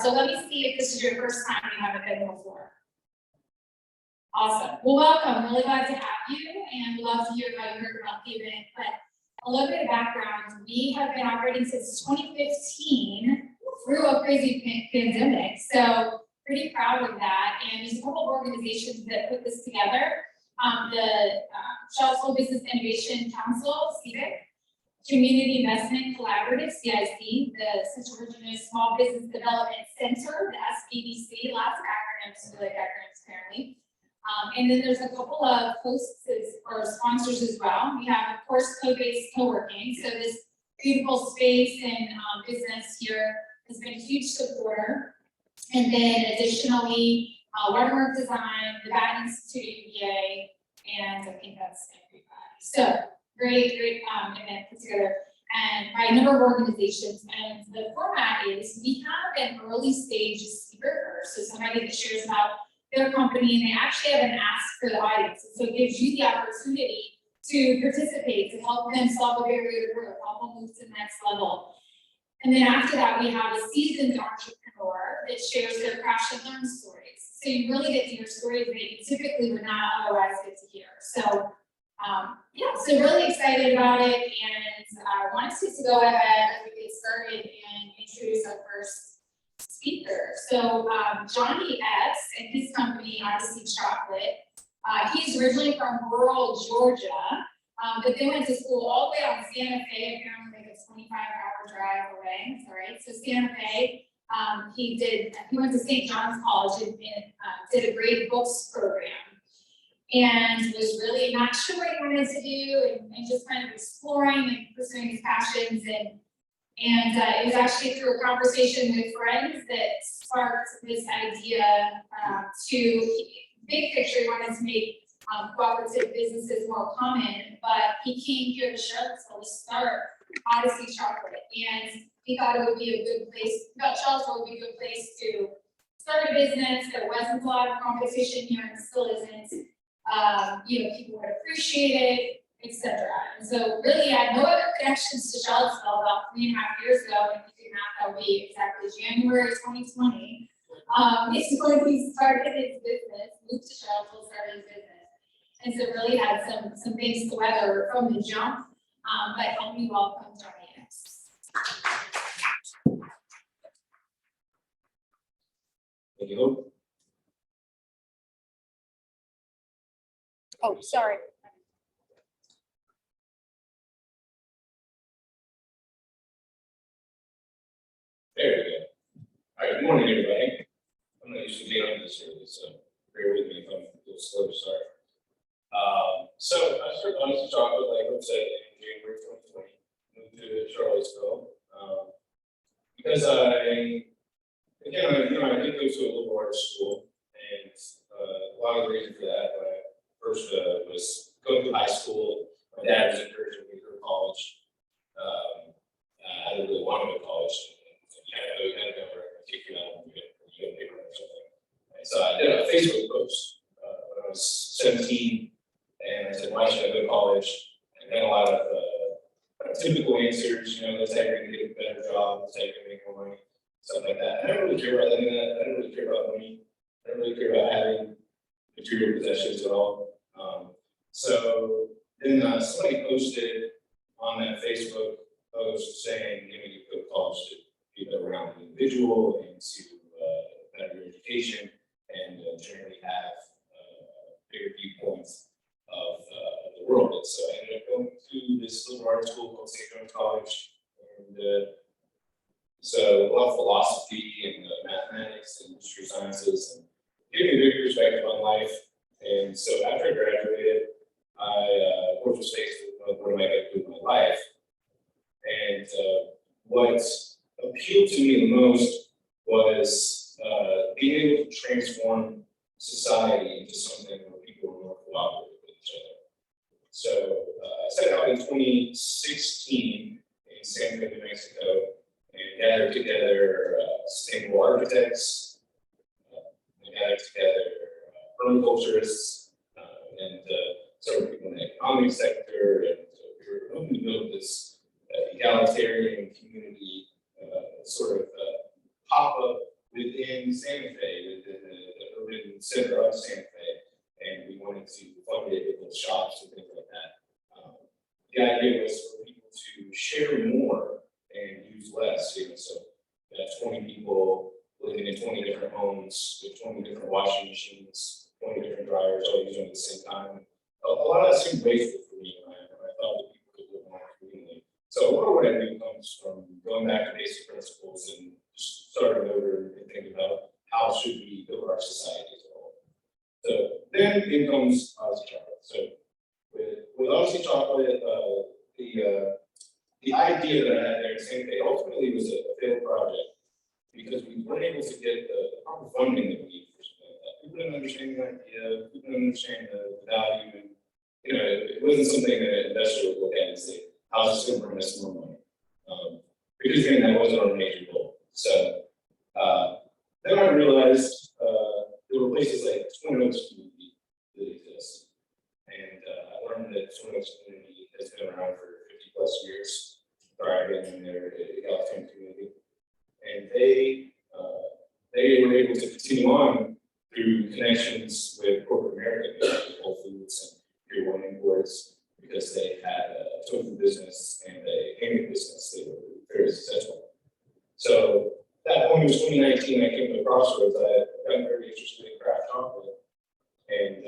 So let me see if this is your first time you haven't been before. Awesome. Well, welcome. Really glad to have you, and love to hear how you heard about the event. But a little bit of background: we have been operating since 2015 through a crazy pandemic. So pretty proud of that. And there's a couple of organizations that put this together. The Charlottesville Business Innovation Council, CBIC, Community Investment Collaborative, CIC, the Central Virginia Small Business Development Center, the SBDC, lots of acronyms, really acronyms apparently. And then there's a couple of hosts or sponsors as well. We have, of course, Co-Based Co-working. So this beautiful space and business here has been a huge supporter. And then additionally, Watermark Design, the Bat Institute UVA, and I think that's everybody. So great event put together, and by a number of organizations. And the format is we have an early stage speaker, so somebody that shares about their company, and they actually have an ask for the audience. So it gives you the opportunity to participate, to help them solve a barrier to growth, help them move to the next level. And then after that, we have a seasoned entrepreneur that shares their crash and learn stories. So you really get to hear stories that you typically would not otherwise get to hear. So yeah, so really excited about it, and I wanted to go ahead as we get started and introduce our first speaker. So Johnny Epps and his company, Odyssey Chocolate, he's originally from rural Georgia, but then went to school all the way out in Santa Fe, apparently like a 25-hour drive away. That's all right. So Santa Fe, he went to St. John's College and did a great books program, and was really not sure what he wanted to do, and just kind of exploring and pursuing his passions. And it was actually through a conversation with friends that sparked this idea to, big picture, he wanted to make cooperative businesses more common, but he came here to Charlottesville to start Odyssey Chocolate, and he thought it would be a good place, Charlottesville would be a good place to start a business. There wasn't a lot of competition here, and still isn't. People would appreciate it, etc. And so really had no other connections to Charlottesville about 3.5 years ago, and if you do math, that would be exactly January 2020. Is when he started his business, moved to Charlottesville, started his business. And so really had some things to weather from the jump, but help me welcome Johnny Epps. Thank you. Oh, sorry. There we go. All right, good morning, everybody. I'm not used to being on this early, so bear with me if I'm a little slow to start. So I started Odyssey Chocolate, like I said, in January 2020. Moved to Charlottesville because I did go to a liberal arts school, and a lot of the reason for that. First was going through high school. My dad was encouraging me to go to college. I didn't really want to go to college. You had to go for a kick you out when you get a paper or something. And so I did a Facebook post when I was 17, and I said, why should I go to college? And then a lot of typical answers, that's how you're going to get a better job, that's how you're going to make more money, stuff like that. I don't really care about any of that. I don't really care about money. I don't really care about having material possessions at all. So then somebody posted on that Facebook post saying, you go to college to be a better individual and to better your education and generally have bigger viewpoints of the world. And so I ended up going to this liberal arts school called Ce2 College, and so a lot of philosophy and mathematics and history sciences, and gave me a big perspective on life. And so after I graduated, I of course was faced with what am I going to do with my life. And what appealed to me the most was being able to transform society into something where people are more cooperative with each other. So I set out in 2016 in San Diego, New Mexico, and gathered together sustainable architects, and gathered together permaculturists, and several people in the economic sector, and we were hoping to build this egalitarian community sort of pop-up within Santa Fe, within the urban center of Santa Fe, and we wanted to fund it with those shops and things like that. The idea was for people to share more and use less, so you have 20 people living in 20 different homes with 20 different washing machines, 20 different dryers all using at the same time. A lot of that seemed wasteful for me, and I thought that people could live more conveniently. So a lot of what I do comes from going back to basic principles and just starting over and thinking about how should we build our society as a whole. So then in comes Odyssey Chocolate. So with Odyssey Chocolate, the idea that I had there in Santa Fe ultimately was a failed project because we weren't able to get the proper funding that we needed for something like that. People didn't understand the idea, people didn't understand the value, and it wasn't something that an investor would look at and say, how's this going to bring us more money? Because again, that wasn't our major goal. So then I realized there were places like Twin Oaks community that exist. And I learned that Twin Oaks community has been around for 50+ years, thriving in their Callsen community. And they were able to continue on through connections with corporate America, Whole Foods and Pier 1 Imports, because they had a tofu business and a payment business. They were very successful. So at that point, it was 2019, I came to a crossroads. I got very interested in craft chocolate. And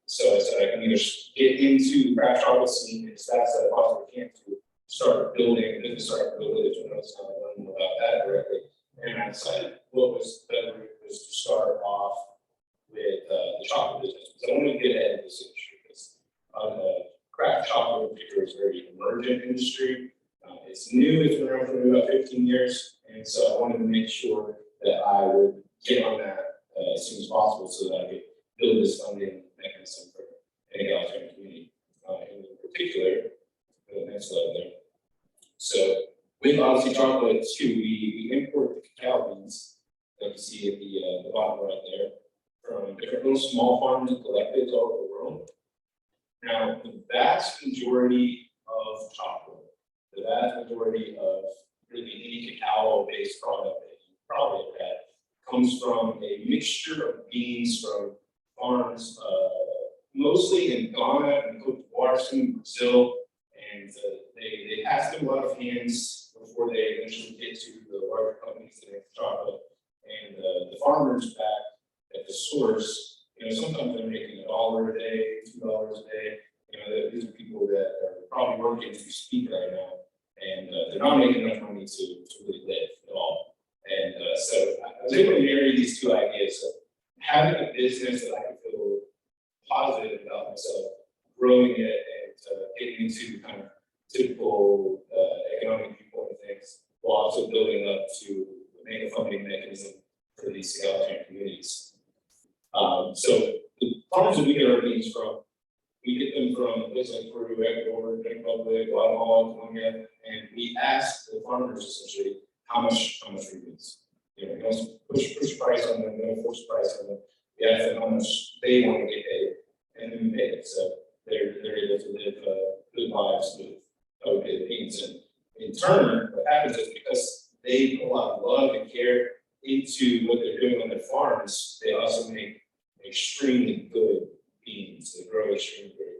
so I said I can either get into the craft chocolate scene as fast as I possibly can to start building a business, start building it, and I learn more about that directly. And I decided what was better was to start off with the chocolate business. Because I wanted to get ahead of this industry because craft chocolate in particular is a very emergent industry. It's new, it's been around for about 15 years. And so I wanted to make sure that I would get on that as soon as possible so that I could build this funding mechanism for an egalitarian community. In particular, the next slide there. So with Odyssey Chocolate too, we import the cacao beans that you see at the bottom right there from different little small farms and collectives all over the world. Now, the vast majority of chocolate, the vast majority of really any cacao-based product that you probably have had comes from a mixture of beans from farms, mostly in Ghana and Cote d'Ivoire, some in Brazil, and they pass through a lot of hands before they eventually get to the larger companies that make the chocolate. And the farmers back at the source, sometimes they're making $1 a day, $2 a day. These are people that are probably working as we speak right now, and they're not making enough money to really live at all. And so I was able to marry these two ideas of having a business that I could feel positive about myself, growing it, and getting into kind of typical economic viewpoint of things, while also building up to make a funding mechanism for these egalitarian communities. So the farms that we get our beans from, we get them from places like Peru, Ecuador, Dominican Republic, Guatemala, Colombia, and we ask the farmers essentially how much for beans. We don't push price on them, we don't force price on them. We ask them how much they want to get paid, and then we pay it. So they're able to live good lives with how we pay the beans. And in turn, what happens is because they put a lot of love and care into what they're doing on their farms, they also make extremely good beans. They grow extremely great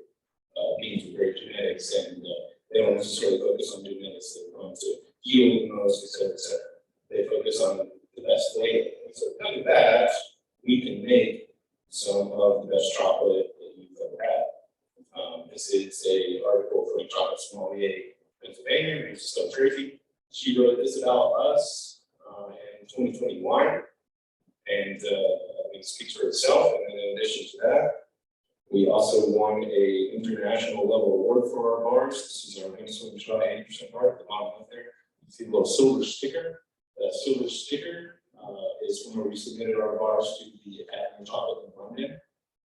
beans with great genetics, and they don't necessarily focus on genetics. They want to yield the most, et cetera, et cetera. They focus on the best flavor. And so because of that, we can make some of the best chocolate that you've ever had. This is an article from Chocolate Sommelier, Pennsylvania, Mrs. Tracy. She wrote this about us in 2021, and it speaks for itself. And then in addition to that, we also won a international level award for our bars. This is our Minnesota Dry 80% bar at the bottom left there. You see a little silver sticker. That silver sticker is from where we submitted our bars to the Academy of Chocolate in London.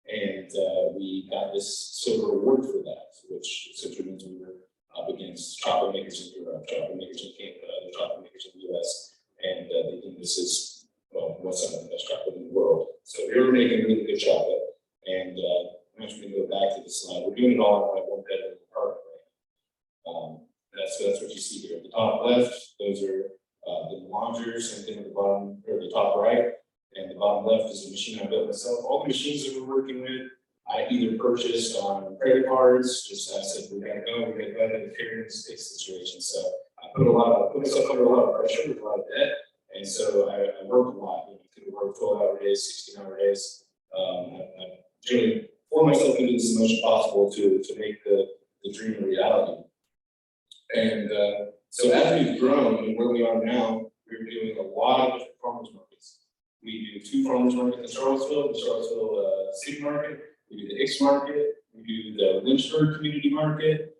And we got this silver award for that, which essentially means we were up against chocolate makers in Europe, chocolate makers in Canada, other chocolate makers in the US. And they think this is, what's some of the best chocolate in the world. So we were making really good chocolate. And I'm just going to go back to the slide. We're doing it all in like one bedroom apartment right now. That's what you see here. At the top left, those are the melangers, and then at the bottom, or the top right, and the bottom left is a machine I built myself. All the machines that we're working with, I either purchased on credit cards, just I said, we gotta go to the carry and stick situation. So I put myself under a lot of pressure with a lot of debt. And so I worked a lot, could work 12-hour days, 16-hour days. I generally pour myself into this as much as possible to make the dream a reality. And so as we've grown and where we are now, we're doing a lot of different farmers markets. We do 2 farmers markets in Charlottesville, the Charlottesville City Market. We do the Epps Market. We do the Lynchburg Community Market.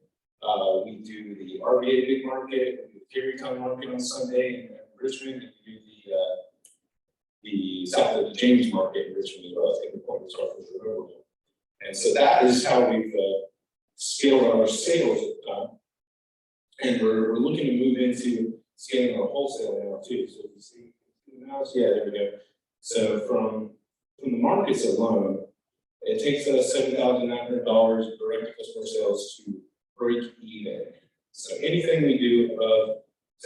We do the RVA Big Market. We do the Carytown Market on Sunday in Richmond. And we do the South of the James Market in Richmond as well. I think the point was off of the river. And so that is how we've scaled our sales at the time. And we're looking to move into scaling our wholesale now too. So you see the mouse? Yeah, there we go. So from the markets alone, it takes us $7,900 direct to customer sales to break even. So anything we do above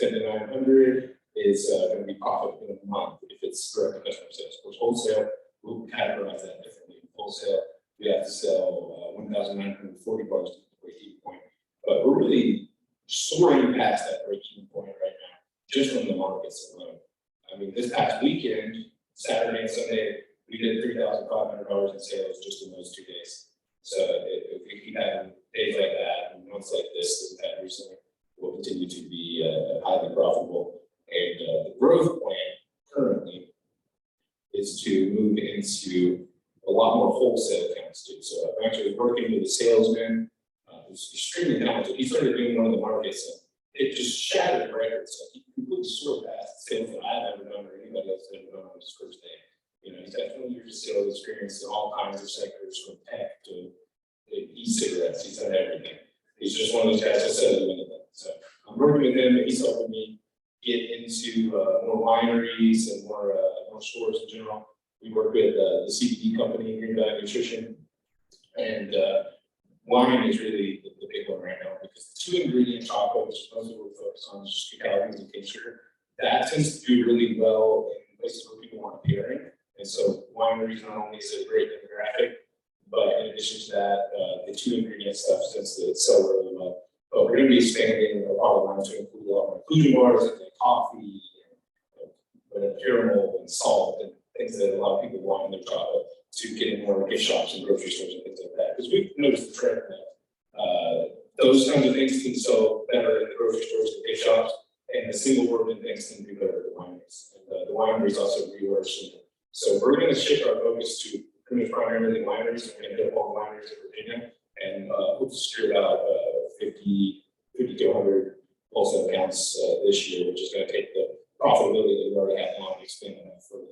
$7,900 is going to be profitable in a month if it's direct to customer sales. Of course, wholesale, we'll categorize that differently. Wholesale, we have to sell 1,940 bars to the break-even point. But we're really soaring past that break-even point right now, just from the markets alone. I mean, this past weekend, Saturday and Sunday, we did $3,500 in sales just in those 2 days. So if we keep having days like that and months like this that we've had recently, we'll continue to be highly profitable. And the growth plan currently is to move into a lot more wholesale accounts too. So I'm actually working with a salesman who's extremely talented. He started doing one of the markets and it just shattered records. So he completely surpassed sales that I've ever done or anybody else has ever done on his first day. You know, he's got 20 years of sales experience in all kinds of sectors, from tech to e-cigarettes. He's done everything. He's just one of those guys that says anything. So I'm working with him, and he's helping me get into more wineries and more stores in general. We work with the CBD company, Green Valley Nutrition, and wine is really the big one right now because the 2-ingredient chocolate, which most people focus on, is just calories and cane sugar. That tends to do really well in places where people want pairing. And so wineries not only is it a great demographic, but in addition to that, the 2-ingredient stuff tends to sell really well. But we're going to be expanding our product line to include a lot more inclusion bars and coffee, and caramel and salt and things that a lot of people want in their chocolate, to getting more gift shops and grocery stores and things like that. Because we've noticed the trend that those kinds of things can sell better in the grocery stores and gift shops, and the single organ things can do better at the wineries. And the wineries also reorder. So we're going to shift our focus to pretty much primarily wineries. We're going to hit all the wineries in Virginia, and we'll secure about 50 to 100 wholesale accounts this year, which is going to take the profitability that we already have now and expand on that further.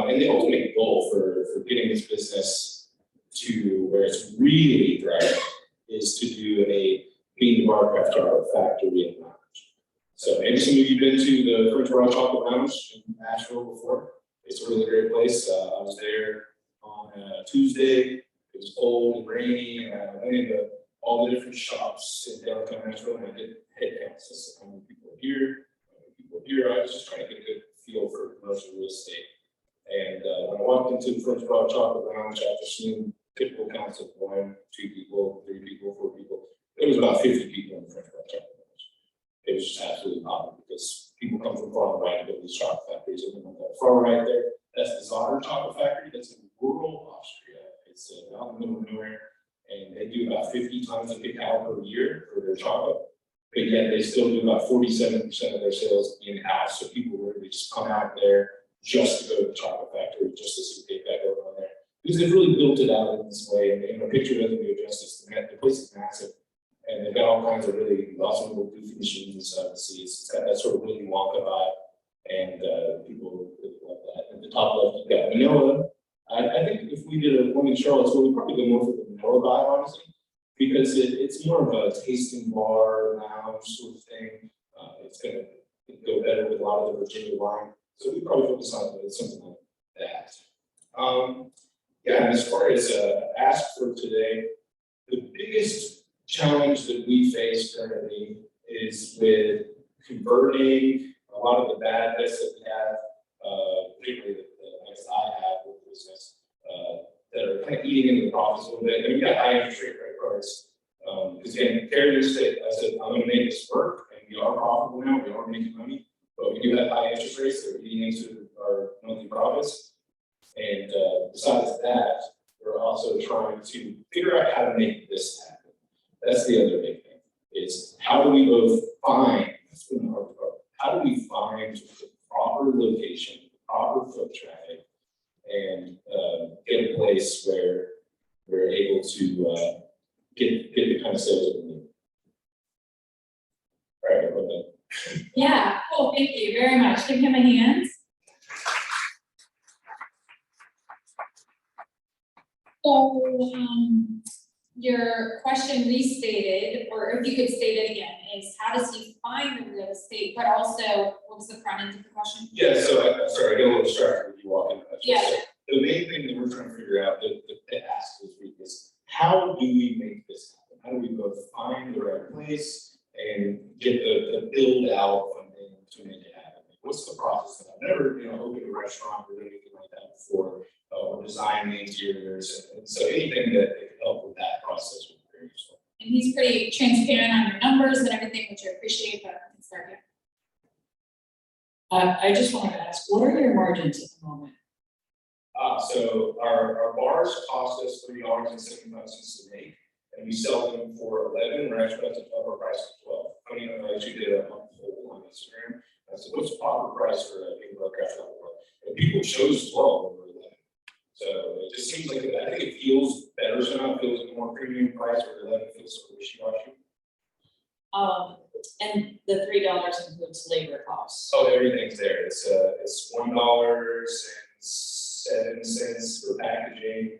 And the ultimate goal for getting this business to where it's really thriving is to do a bean-to-bar craft chocolate factory and lounge. So maybe some of you have been to the French Royal Chocolate Lounge in Nashville before. It's a really great place. I was there on Tuesday. It was cold and rainy, and I went into all the different shops in downtown Nashville, and I did head counts. So how many people are here? How many people are here? I was just trying to get a good feel for commercial real estate. And when I walked into the French Royal Chocolate Lounge, after seeing typical counts of 1, 2 people, 3 people, 4 people, there was about 50 people in the French Royal Chocolate Lounge. It was just absolutely popping because people come from far and wide to build these chocolate factories. And far right there, that's the Zotter Chocolate Factory. That's in rural Austria. It's out in the middle of nowhere, and they do about 50 tons of cacao per year for their chocolate. But yet they still do about 47% of their sales in-house. So people really just come out there just to go to the chocolate factory, just to see what they've got going on there. Because they've really built it out in this way, and the picture doesn't do it justice. The place is massive, and they've got all kinds of really awesome little goofy machines and stuff to see. It's got that sort of Willy Wonka vibe, and people really love that. At the top left, you've got vanilla. I think if we did one in Charlottesville, we'd probably go more for the vanilla vibe, honestly, because it's more of a tasting bar lounge sort of thing. It's going to go better with a lot of the Virginia wine. So we probably focus on something like that. Yeah, and as far as ask for today, the biggest challenge that we face currently is with converting a lot of the bad debts that we have, particularly I guess I have with the business, that are kind of eating into the profits a little bit. And we got high interest rate credit cards. Because again, carriers say, I said, I'm gonna make this work, and we are profitable now, we are making money, but we do have high interest rates that are eating into our monthly profits. And besides that, we're also trying to figure out how to make this happen. That's the other big thing, is how do we both find, that's been the hard part, how do we find the proper location, the proper foot traffic, and get a place where we're able to get the kind of sales that we need. All right, well done. Yeah, cool, thank you very much. Give him a hand. So, your question restated, or if you could state it again, is how does he find the real estate, but also, what was the front end of the question? Yeah, so I'm sorry, I got a little distracted with you walking. Yeah. So the main thing that we're trying to figure out, the ask this week is, how do we make this happen? How do we both find the right place and get the build out funding to make it happen? What's the process? I've never, opened a restaurant or anything like that before, or designed the interiors, and so anything that could help with that process would be very useful. And he's pretty transparent on your numbers and everything, which I appreciate, but I can start here. I just wanted to ask, what are your margins at the moment? So our bars cost us $3.75 to make, and we sell them for $11. We're actually about to up our price to $12. Funny enough, I actually did a poll on Instagram. I said, what's the proper price for a big craft level bar? And people chose 12 over 11. So it just seems like, I think it feels better somehow. It feels like a more premium price, where 11 feels sort of wishy-washy. And the $3 includes labor costs. Oh, everything's there. It's $1.07 for packaging.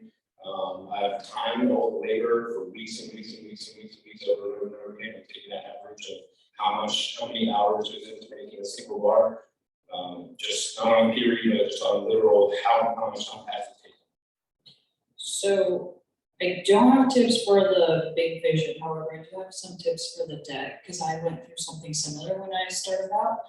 I've timed all the labor for weeks and weeks and weeks and weeks and weeks over and over again, and taking that average of how many hours goes into making a single bar. Just not on theory, but just on literal how much time has it taken. So I don't have tips for the big vision, however, I do have some tips for the debt, because I went through something similar when I started out.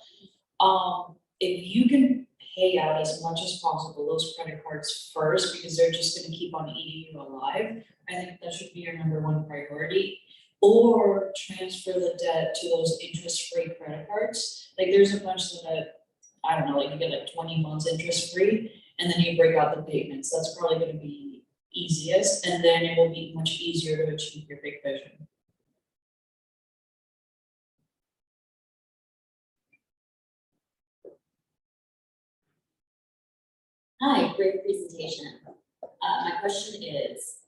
If you can pay out as much as possible those credit cards first, because they're just gonna keep on eating you alive, I think that should be your #1 priority. Or transfer the debt to those interest-free credit cards. Like there's a bunch that, I don't know, like you get like 20 months interest-free, and then you break out the payments. That's probably gonna be easiest, and then it will be much easier to achieve your big vision. Hi, great presentation. My question is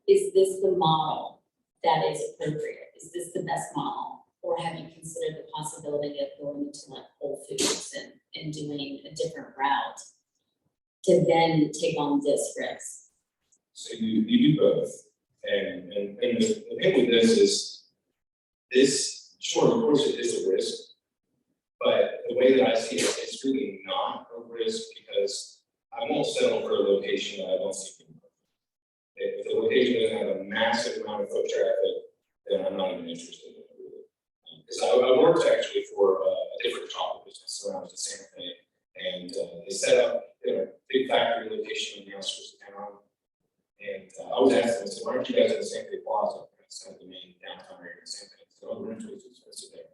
this the model that is appropriate? Is this the best model? Or have you considered the possibility of going into like Whole Foods and doing a different route to then take on this risk? So you do both. And the thing with this is, sure, of course it is a risk, but the way that I see it, it's really not a risk, because I won't settle for a location that I don't see people. If the location doesn't have a massive amount of foot traffic, then I'm not even interested in it really. Because I worked actually for a different chocolate business around the same thing, and they set up a big factory location in the outskirts of town. And I was asking them, I said, why aren't you guys in the San Fe Plaza? It's kind of the main downtown area in San Fe. So the rent was expensive there.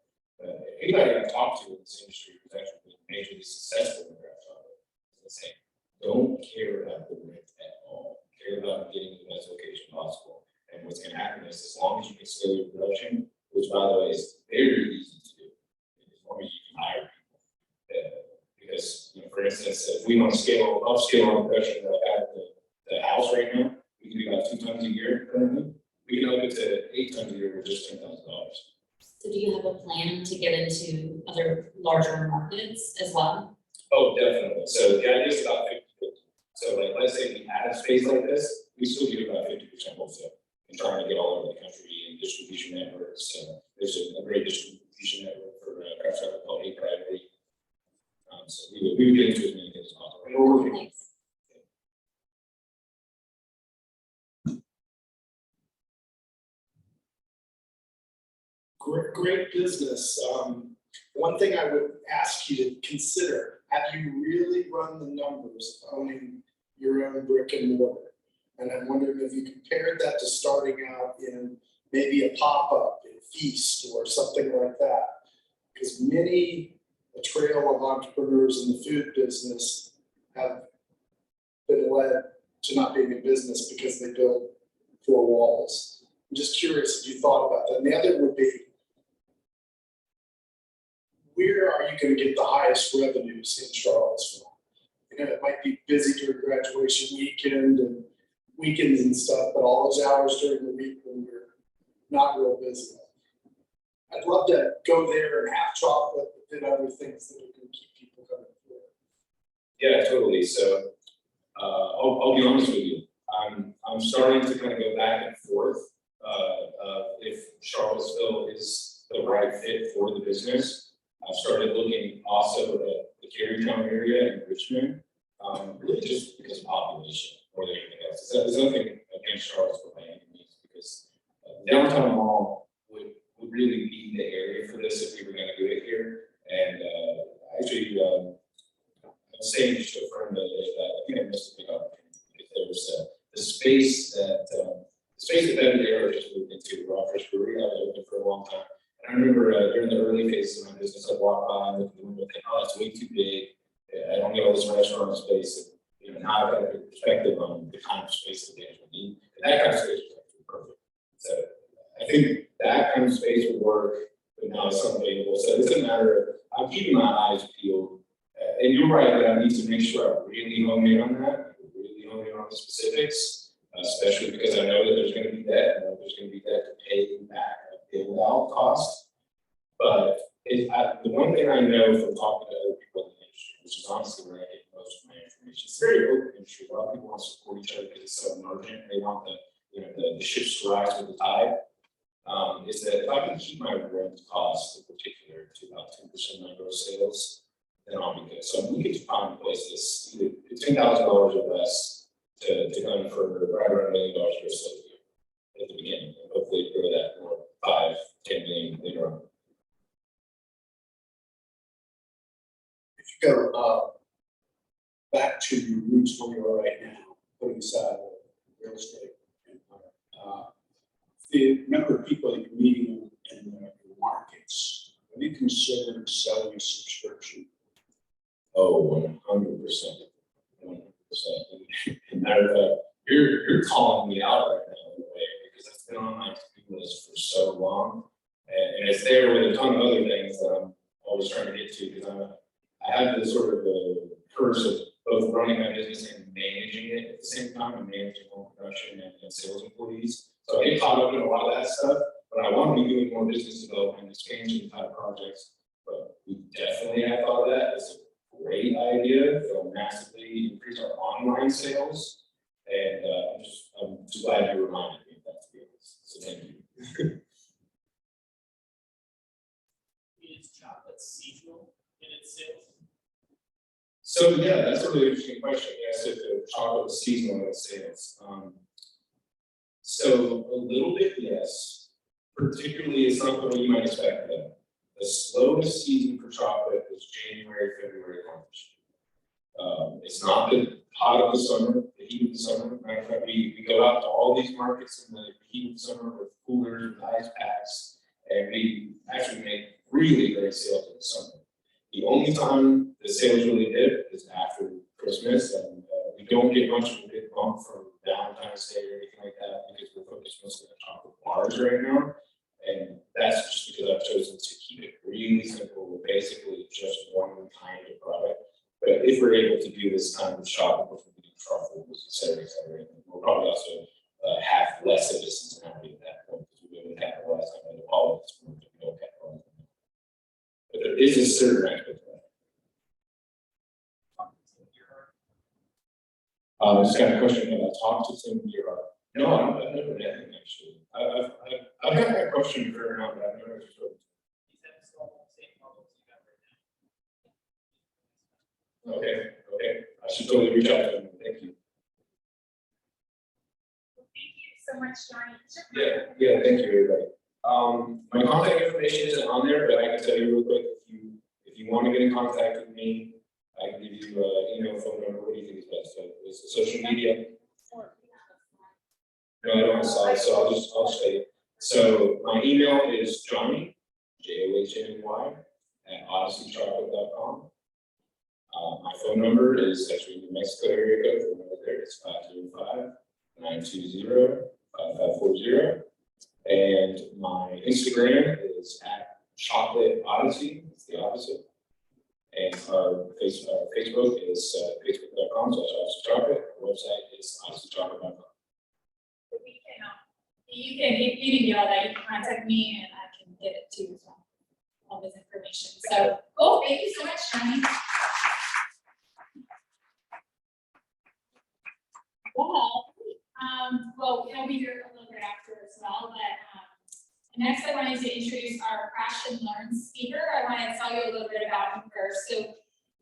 Anybody I've talked to in this industry who's actually been majorly successful in craft chocolate, they say, don't care about the rent at all. Care about getting to the best location possible. And what's going to happen is, as long as you can scale your production, which by the way is very easy to do, as long as you can hire people. Because, for instance, if we want to upscale our production that I have at the house right now, we can do about 2 tons a year currently. We can up it to 8 tons a year for just $10,000. So do you have a plan to get into other larger markets as well? Oh, definitely. So the idea is about 50-50. So like, let's say we had a space like this, we still get about 50% wholesale. And trying to get all over the country and distribution networks. There's a great distribution network for craft chocolate called A Priority. So we would get into as many things as possible. And we're working. Thanks. Great business. One thing I would ask you to consider, have you really run the numbers of owning your own brick and mortar? And I'm wondering if you compared that to starting out in maybe a pop-up, a feast or something like that. Because a trail of entrepreneurs in the food business have been led to not being in business because they build four walls. I'm just curious if you thought about that. And the other would be, where are you going to get the highest revenues in Charlottesville? You know, it might be busy during graduation weekend and weekends and stuff, but all those hours during the week when we're not real busy. I'd love to go there and have chocolate, but then other things that are going to keep people coming through. Yeah, totally. So I'll be honest with you. I'm starting to kind of go back and forth if Charlottesville is the right fit for the business. I've started looking also at the Carytown area in Richmond, really just because of population more than anything else. There's nothing against Charlottesville by any means, because downtown mall would really be the area for this if we were going to do it here. And actually, I was saying to a friend that I think I missed a big opportunity. If there was the space that Ben Darrow just moved into, Rockford Brewery, I was open for a long time. And I remember during the early phases of my business, I'd walk by and look at the window and think, oh, it's way too big. I don't get all this restaurant space. And now I've got a good perspective on the kind of space that they actually need. And that kind of space was actually perfect. So I think that kind of space would work, but now it's unavailable. So it's a matter of, I'm keeping my eyes peeled. And you're right that I need to make sure I really hone in on that, really hone in on the specifics, especially because I know that there's going to be debt, and there's going to be debt to pay back a build out cost. But the one thing I know from talking to other people in the industry, which is honestly where I get most of my information, it's a very open industry. A lot of people want to support each other because it's so emergent. They want the ships to rise with the tide. Is that if I can keep my rent costs in particular to about 2% of my gross sales, then I'll be good. So we get to find a place that's either $10,000 or less to come for right around $1 million gross sales at the beginning, and hopefully grow that more 5-10 million later on. If you go back to your roots where you are right now, putting aside real estate, the number of people that you're meeting in the markets, have you considered selling a subscription? Oh, 100%. 100%. Matter of fact, you're calling me out right now in a way, because it's been on my to-do list for so long. And it's there with a ton of other things that I'm always trying to get to, because I have this sort of curse of both running my business and managing it at the same time, and managing home production and sales employees. So I get caught up in a lot of that stuff, but I want to be doing more business development, expansion type projects. But we definitely have thought of that as a great idea. It'll massively increase our online sales. And I'm just glad you reminded me of that, to be honest. So thank you. Is chocolate seasonal in its sales? So yeah, that's a really interesting question. Yes, if the chocolate is seasonal in its sales. So a little bit, yes. Particularly, it's not the way you might expect though. The slowest season for chocolate is January, February, March. It's not the hot of the summer, the heat of the summer. Matter of fact, we go out to all these markets in the heat of the summer with coolers, with ice packs, and we actually make really great sales in the summer. The only time the sales really dip is after Christmas, and we don't get much of a big bump from Valentine's Day or anything like that, because we're focused mostly on chocolate bars right now. And that's just because I've chosen to keep it really simple with basically just one kind of product. But if we're able to do this kind of chocolate before we do truffles, et cetera, we'll probably also have less of a seasonality at that point, because we wouldn't capitalize on the holidays when we don't capitalize on it. But there is a certain aspect of that. This kind of question, have I talked to Tim Gerard? No, I've never met him actually. I've had that question for around, but I've never actually spoken to him. He's at the same level as you got right now. Okay. I should totally reach out to him. Thank you. Thank you so much, Johnny. Yeah, thank you, everybody. My contact information isn't on there, but I can tell you real quick, if you if you want to get in contact with me, I can give you email, phone number, what do you think is best? So, is it social media? No, I don't have slides, so I'll just say it. So my email is Johnny, JOHNY, at odysseychocolate.com. My phone number is actually in New Mexico area code, the number there, it's 505-920-5540. And my Instagram is at Chocolate Odyssey, it's the opposite. And our Facebook is facebook.com/odysseychocolate. Our website is odysseychocolate.com. You can, if you didn't get all that, you can contact me and I can get it to you as well, all this information. So, cool, thank you so much, Johnny. Well, he'll be here a little bit after as well, but next I wanted to introduce our Crash and Learn speaker. I want to tell you a little bit about him first. So,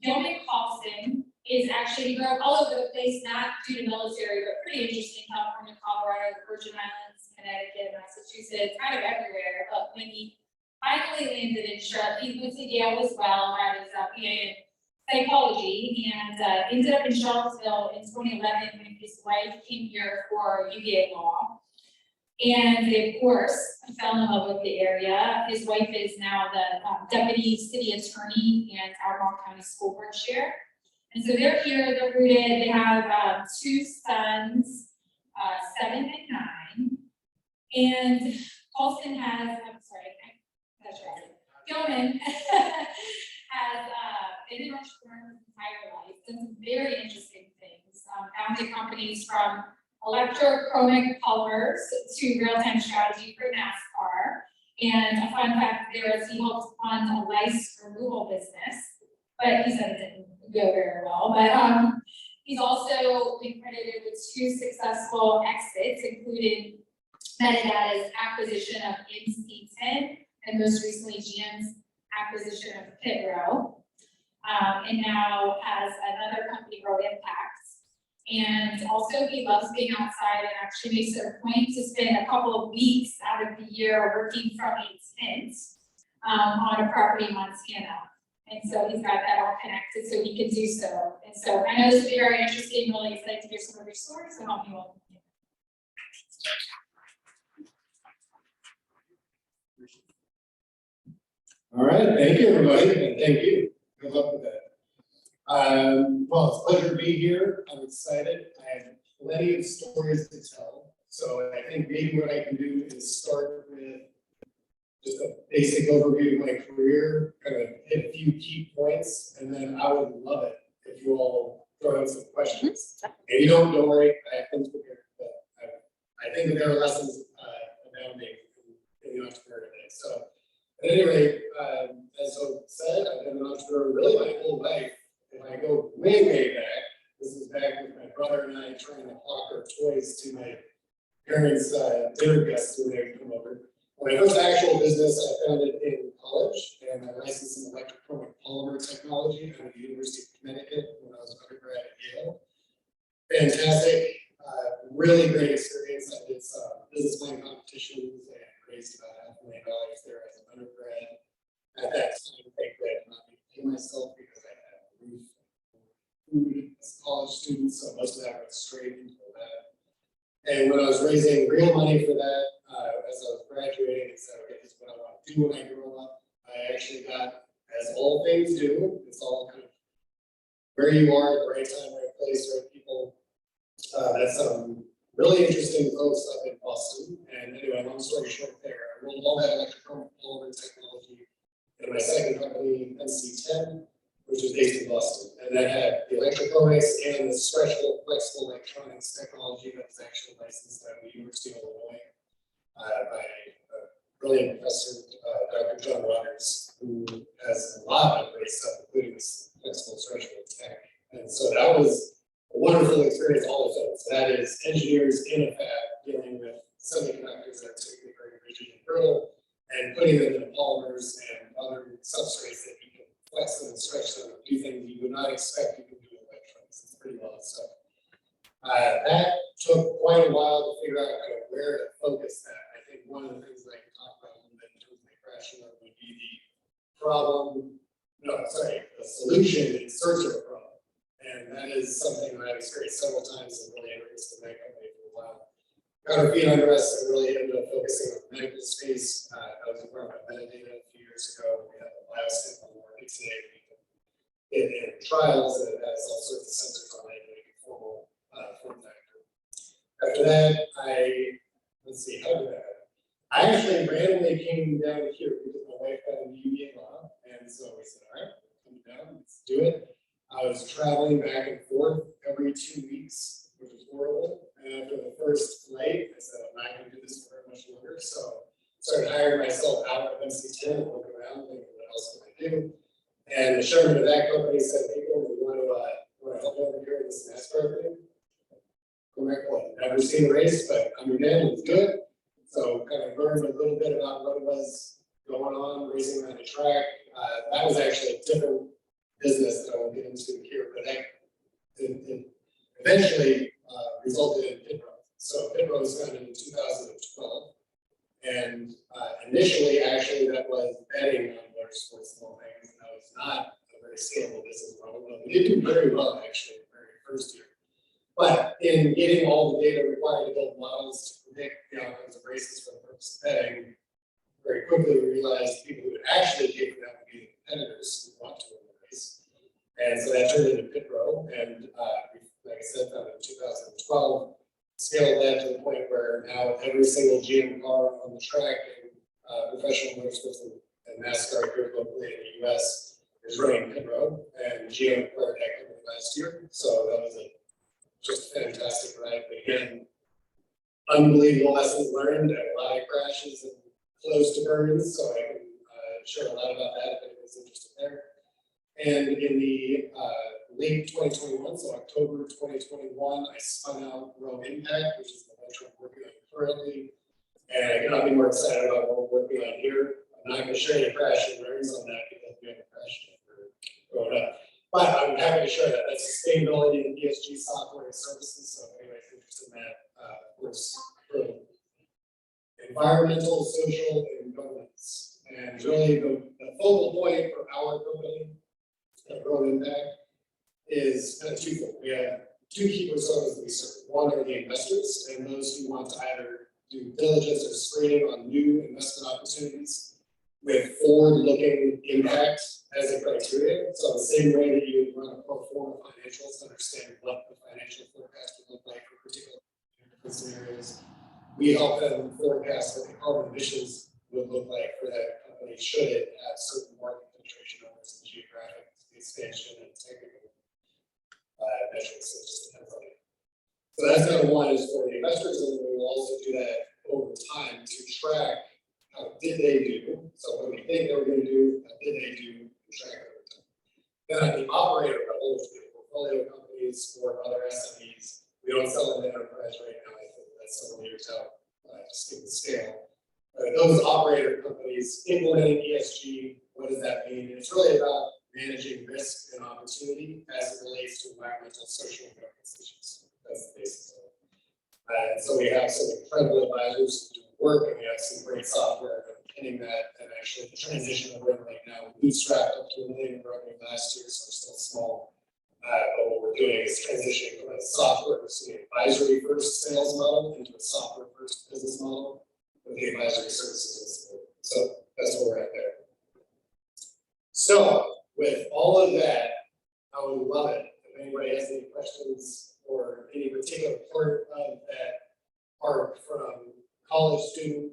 Gilman Callsen is actually, he grew up all over the place, not due to military, but pretty interesting, California, Colorado, the Virgin Islands, Connecticut, Massachusetts, kind of everywhere. But when he finally landed in Charlotte, he went to Yale as well, got his BA in psychology, and ended up in Charlottesville in 2011 when his wife came here for UVA law. And of course, he fell in love with the area. His wife is now the deputy city attorney and Albemarle County School Board chair. And so they're here, they're rooted, they have 2 sons, 7 and 9. And Callsen has, I'm sorry, that's right, Gilman has been an entrepreneur his entire life, done some very interesting things, founded companies from electrochromic polymers to real-time strategy for NASCAR. And a fun fact there is he helped fund a lice removal business, but he said it didn't go very well. But he's also been credited with 2 successful exits, including Metadata's acquisition of MC10 and most recently GM's acquisition of Pitro. And now has another company, Road Impacts. And also he loves being outside and actually makes it a point to spend a couple of weeks out of the year working from a tent on a property in Montana. And so he's got that all connected so he can do so. And so I know this will be very interesting, really excited to hear some of your stories, so help me welcome you. All right, thank you, everybody, and thank you. Good luck with that. Well, it's a pleasure to be here. I'm excited. I have plenty of stories to tell. So I think maybe what I can do is start with just a basic overview of my career, kind of hit a few key points, and then I would love it if you all throw in some questions. And you don't worry, I have things prepared, but I think that there are lessons abounding in the entrepreneur today. So at any rate, as I said, I've been an entrepreneur really my whole life. If I go way back, this is back with my brother and I trying to hawk our toys to my parents' dinner guests when they would come over. My first actual business I founded in college, and I licensed in electrochromic polymer technology out of the University of Connecticut when I was an undergrad at Yale. Fantastic, really great experience. I did some business plan competitions and raised about $500,000 there as an undergrad. At that time, thankfully, I did not need to pay myself because I had food as a college student, so most of that went straight into that. And when I was raising real money for that, as I was graduating, I said, okay, this is what I want to do when I grow up. I actually got, as all things do, it's all kind of where you are at the right time, right place, right people. That's really interesting folks up in Boston. And anyway, long story short there, I rolled all that electrochromic polymer technology in my second company, NC10, which was based in Boston. And that had the electrochromics and the stretchable, flexible electronics technology that was actually licensed at the University of Illinois by a brilliant professor, Dr. John Rogers, who has a lot of great stuff, including this flexible stretchable tech. And so that was a wonderful experience, all of those. That is engineers in a fab dealing with semiconductors that are typically very rigid and brittle, and putting them in polymers and other substrates that you can flex them and stretch them and do things you would not expect you can do with electronics. It's pretty well stuff. That took quite a while to figure out kind of where to focus that. I think one of the things that I can talk about a little bit in terms of the crash would be the problem. No, solution in search of a problem. And that is something that I've experienced several times and really interested in that company for a while. Got our feet under us and really ended up focusing on the medical space. I was involved with metadata a few years ago. We have a biosample market today. In trials that has all sorts of sensors on it, like a formal form factor. After that, let's see, how did that happen? I actually randomly came down here because my wife got a UVA law, and so we said, all right, come down, let's do it. I was traveling back and forth every 2 weeks, which was horrible. And after the first flight, I said, I'm not going to do this for very much longer. So I started hiring myself out at MC10 and looking around, thinking, what else can I do? And the chairman of that company said, people, we want to help over here with this NASCAR thing. Correct one. Never seen a race, but I'm your dad, let's do it. So kind of learned a little bit about what was going on, racing around the track. That was actually a different business that I won't get into here, but it eventually resulted in Pit Row. So Pit Row was founded in 2012. And initially, actually, that was betting on motorsports and all things. And that was not a very scalable business model. We did do very well, actually, in the very first year. But in getting all the data required to build models to predict the outcomes of races for the purpose of betting, very quickly we realized people who would actually pay for that would be the competitors who want to win the race. And so that turned into Pit Row. And like I said, founded in 2012. Scaled that to the point where now every single GM car on the track in professional motorsports and NASCAR here locally in the US is running Pit Row, and GM acquired that company last year. So that was just a fantastic ride. But again, unbelievable lessons learned, and a lot of crashes and close to burns. So I can share a lot about that if anyone's interested there. And in the late 2021, so October 2021, I spun out Row Impact, which is the venture I'm working on currently. And I cannot be more excited about what we're working on here. I'm not going to share any crash and burns on that because we haven't crashed for growing up. But I'm happy to share that. That's sustainability and ESG software and services. So if anybody's interested in that, of course, for environmental, social, and governance. And really the focal point for our company at Road Impact is kind of twofold. We have two key personas that we serve. One are the investors and those who want to either do diligence or screening on new investment opportunities with forward-looking impact as a criteria. So the same way that you would run a pro forma financials to understand what the financial forecast would look like for particular different scenarios, we help them forecast what the carbon emissions would look like for that company should it have certain market penetration numbers and geographic expansion and technical metrics. So it just depends on it. So that's kind of one is for the investors, and we will also do that over time to track how did they do. So what we think they were going to do, how did they do, and track it over time. Then at the operator level, which is portfolio companies or other SMEs, we don't sell into enterprise right now. I think that's several years out, just given the scale. Those operator companies implementing ESG, what does that mean? It's really about managing risk and opportunity as it relates to environmental, social, and governance issues. That's the basis of it. So we have some incredible advisors who do work, and we have some great software underpinning that. And actually, the transition that we're in right now, we bootstrapped up to $1 million in revenue last year, so we're still small. But what we're doing is transitioning from a software advisory first sales model into a software first business model with the advisory services and support. So that's where we're at there. So with all of that, I would love it if anybody has any questions or any particular part of that arc from college student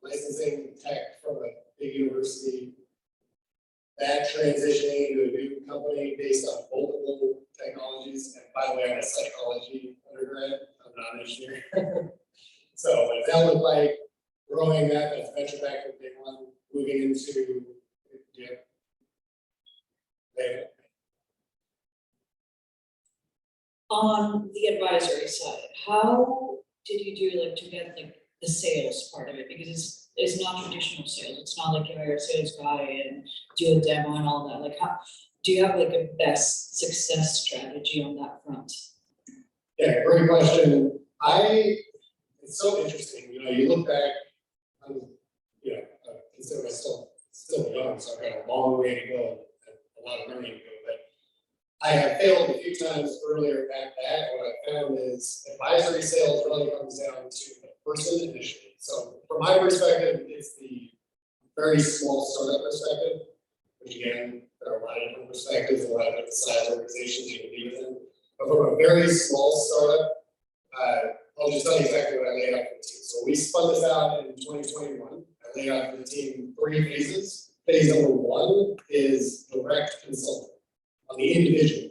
licensing tech from a big university, that transitioning into a new company based on multiple technologies. And by the way, I'm a psychology undergrad, I'm not an engineer. So what does that look like? Growing that, that's venture back to big one, moving into, yeah. There. On the advisory side, how did you do like to get like the sales part of it? Because it's not traditional sales. It's not like you hire a sales guy and do a demo and all that. Like how do you have like a best success strategy on that front? Yeah, great question. It's so interesting. You know, you look back, I consider myself still young, so I've got a long way to go and a lot of learning to go. But I have failed a few times earlier at that. What I found is advisory sales really comes down to the person initially. So from my perspective, it's the very small startup perspective, which again, there are a lot of different perspectives, a lot of different size organizations you can be within. But from a very small startup, I'll just tell you exactly what I laid out for the team. So we spun this out in 2021. I laid out for the team 3 phases. Phase number 1 is direct consulting on the individual.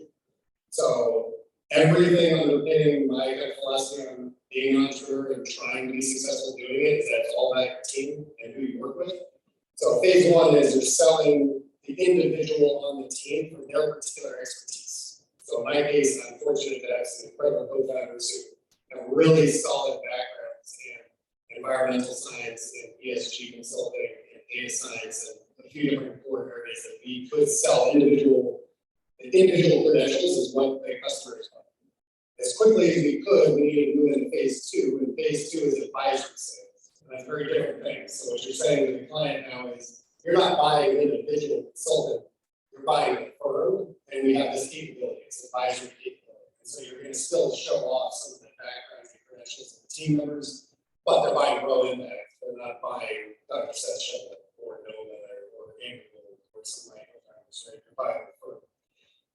So everything underpinning my kind of philosophy on being an entrepreneur and trying to be successful doing it is that it's all about your team and who you work with. So phase 1 is you're selling the individual on the team for their particular expertise. So in my case, I'm fortunate to have some incredible co-founders who have really solid backgrounds in environmental science and ESG consulting and data science and a few different core areas that we could sell individual credentials is what the customers want. As quickly as we could, we needed to move into phase 2, and phase 2 is advisory sales. And that's very different things. So what you're saying to the client now is, you're not buying an individual consultant, you're buying a firm, and we have this capability, it's advisory capability. And so you're gonna still show off some of the backgrounds and credentials of the team members, but they're buying Grow Impact, they're not buying Dr. Seth Shepard or Nova or Gamble or some like that, right? You're buying the firm.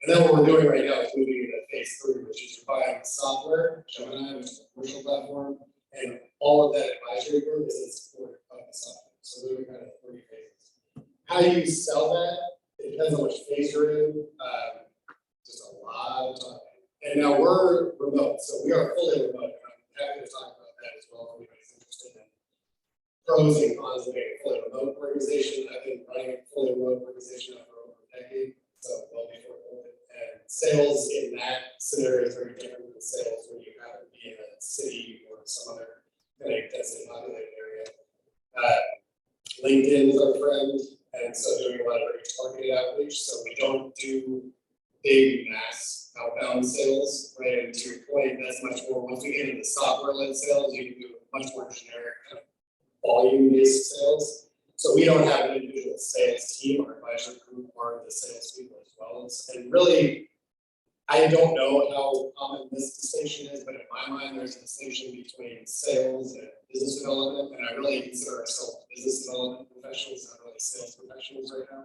And then what we're doing right now is moving into phase 3, which is you're buying software, Gemini, which is a commercial platform, and all of that advisory group is in support of the software. So those are kind of 3 phases. How you sell that, it depends on which phase you're in, just a lot of time. And now we're remote, so we are fully remote. And I'm happy to talk about that as well if anybody's interested in pros and cons of being a fully remote organization. I've been running a fully remote organization for over a decade, so well before COVID. And sales in that scenario is very different than sales when you happen to be in a city or some other kind of densely populated area. LinkedIn is our friend, and so doing a lot of very targeted outreach. So we don't do big mass outbound sales, right? And to your point, that's much more, once we get into software-led sales, you can do much more generic kind of volume-based sales. So we don't have an individual sales team. Our advisory group are the sales people as well. And really, I don't know how common this distinction is, but in my mind, there's a distinction between sales and business development. And I really consider ourselves business development professionals, not really sales professionals right now.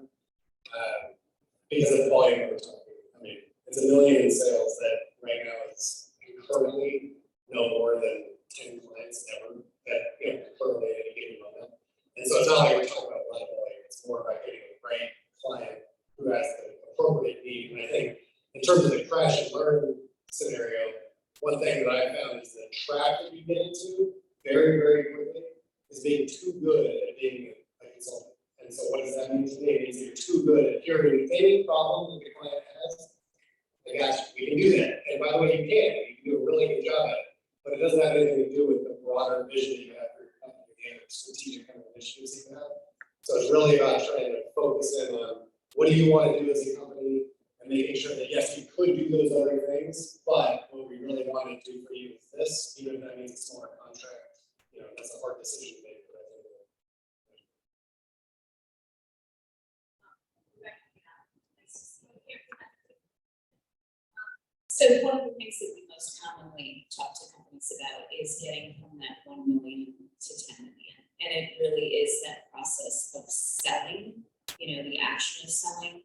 Because of the volume we're talking. I mean, it's $1 million in sales that right now is currently no more than 10 clients ever that currently at any given moment. And so it's not like we're talking about a lot of volume, it's more about getting the right client who has the appropriate need. And I think in terms of the crash and learn scenario, one thing that I found is the trap that you get into very, very quickly is being too good at being a consultant. And so what does that mean to me? It means that you're too good at hearing any problem that the client has. I got you, we can do that. And by the way, you can do a really good job at it, but it doesn't have anything to do with the broader vision that you have for your company, the strategic kind of initiatives you have. So it's really about trying to focus in on what do you want to do as a company, and making sure that yes, you could do those other things, but what we really want to do for you is this, even if that means a smaller contract. That's a hard decision to make. So one of the things that we most commonly talk to companies about is getting from that 1 million to 10 million. And it really is that process of selling, the action of selling,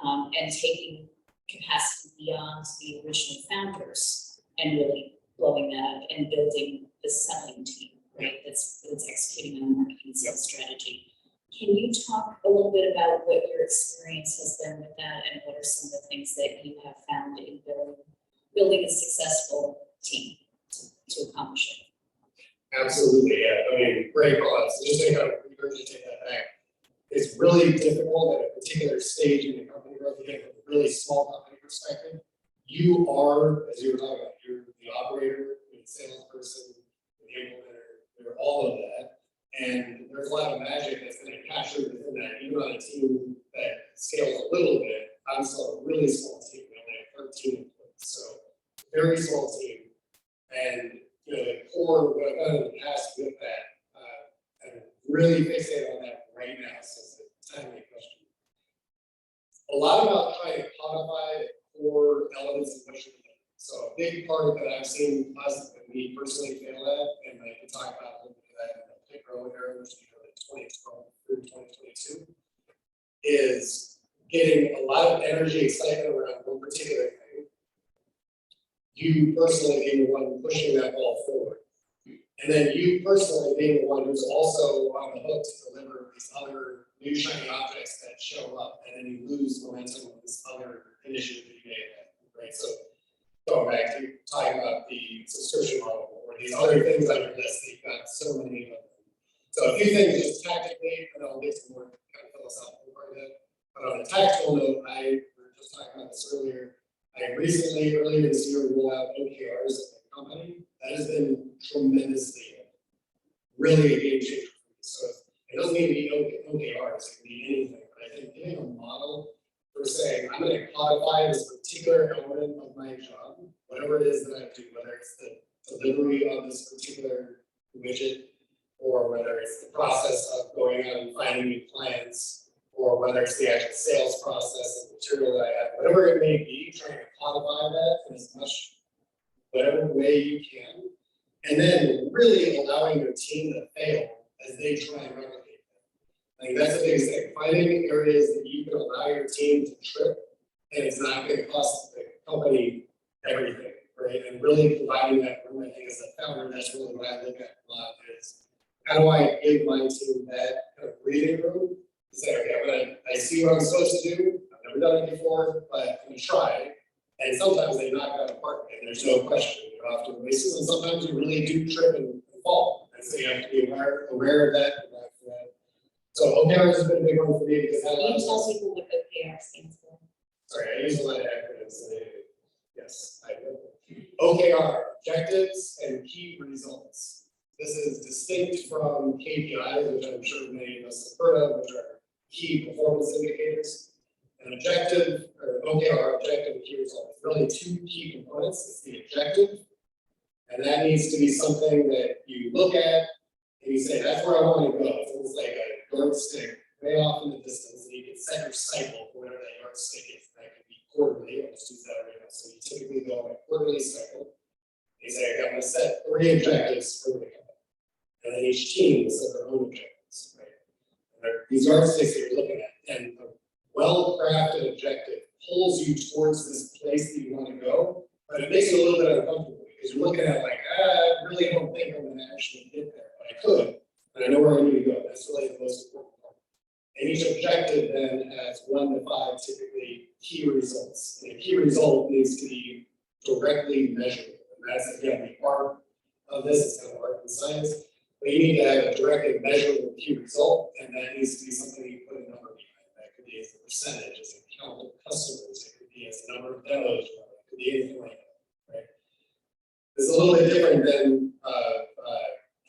and taking capacity beyond the original founders and really blowing that up and building the selling team, right? That's executing on the marketing sales strategy. Can you talk a little bit about what your experience has been with that, and what are some of the things that you have found in building a successful team to accomplish it? Absolutely, yeah. I mean, great call. So just to kind of regurgitate that back, it's really difficult at a particular stage in the company growth, again, from a really small company perspective. You are, as you were talking about, you're the operator, you're the salesperson, the implementer, you're all of that. And there's a lot of magic that's going to capture within that. Even on a team that scales a little bit, I'm still a really small team. We only have 13 employees, so very small team. And the core, what I've done in the past with that, and really fixated on that right now, so it's a timely question. A lot about trying to codify the core part that I've seen us, and me personally fail at, and I can talk about a little bit of that in the pick-roll era, which is 2012 through 2022, is getting a lot of energy, excitement around one particular thing. You personally being the one pushing that ball forward. And then you personally being the one who's also on the hook to deliver these other new shiny objects that show up, and then you lose momentum with this other initiative that you may have, right? So going back to talking about the subscription model or these other things on your list, that you've got so many of them. So a few things just tactically, and I'll get to more kind of philosophical part of it. But on a tactical note, we were just talking about this earlier. I recently, earlier this year, rolled out OKRs at the company. That has been tremendously, really a game changer for me. So it doesn't need to be OKRs, it can be anything. But I think getting a model for saying, I'm going to codify this particular element of my job, whatever it is that I do, whether it's the delivery of this particular widget, or whether it's the process of going out and finding new clients, or whether it's the actual sales process and material that I have, whatever it may be, trying to codify that in as much whatever way you can, and then really allowing your team to fail as they try and replicate that. I think that's the biggest thing, finding areas that you can allow your team to trip, and it's not going to cost the company everything, right? And really providing that room, I think as a founder, that's really what I look at a lot is, how do I give my team that kind of breathing room to say, okay, I see what I'm supposed to do, I've never done it before, but I'm going to try. And sometimes they knock out a park, and there's no question, you're off to the races, and sometimes you really do trip and fall. And so you have to be aware of that and back for that. So OKR has been a big one for me because that Can you allows tell us. people what OKR stands for? Sorry, I use a lot of acronyms. Yes, I will. OKR, objectives and key results. This is distinct from KPIs, which I'm sure many of us have heard of, which are key performance indicators. An objective, or OKR, objective and key result, it's really two key components. It's the objective, and that needs to be something that you look at and you say, that's where I want to go. It's almost like a yardstick way off in the distance, and you can set your cycle for whatever that yardstick is. That could be quarterly, I'll just use that right now. So you typically go on a quarterly cycle. You say, okay, I'm going to set 3 objectives for the company. And then each team will set their own objectives, right? And these yardsticks that you're looking at, and a well-crafted objective pulls you towards this place that you want to go, but it makes you a little bit uncomfortable because you're looking at it like, I really don't think I'm going to actually get there, but I could, and I know where I need to go. That's really the most important part. And each objective then has 1 to 5 typically key results. And a key result needs to be directly measurable. And that's again the art of this, it's kind of art and science. But you need to have a directly measurable key result, and that needs to be something you put a number behind. That could be as a percentage, as a count of customers, it could be as a number of demos, it could be anything like that, right? It's a little bit different than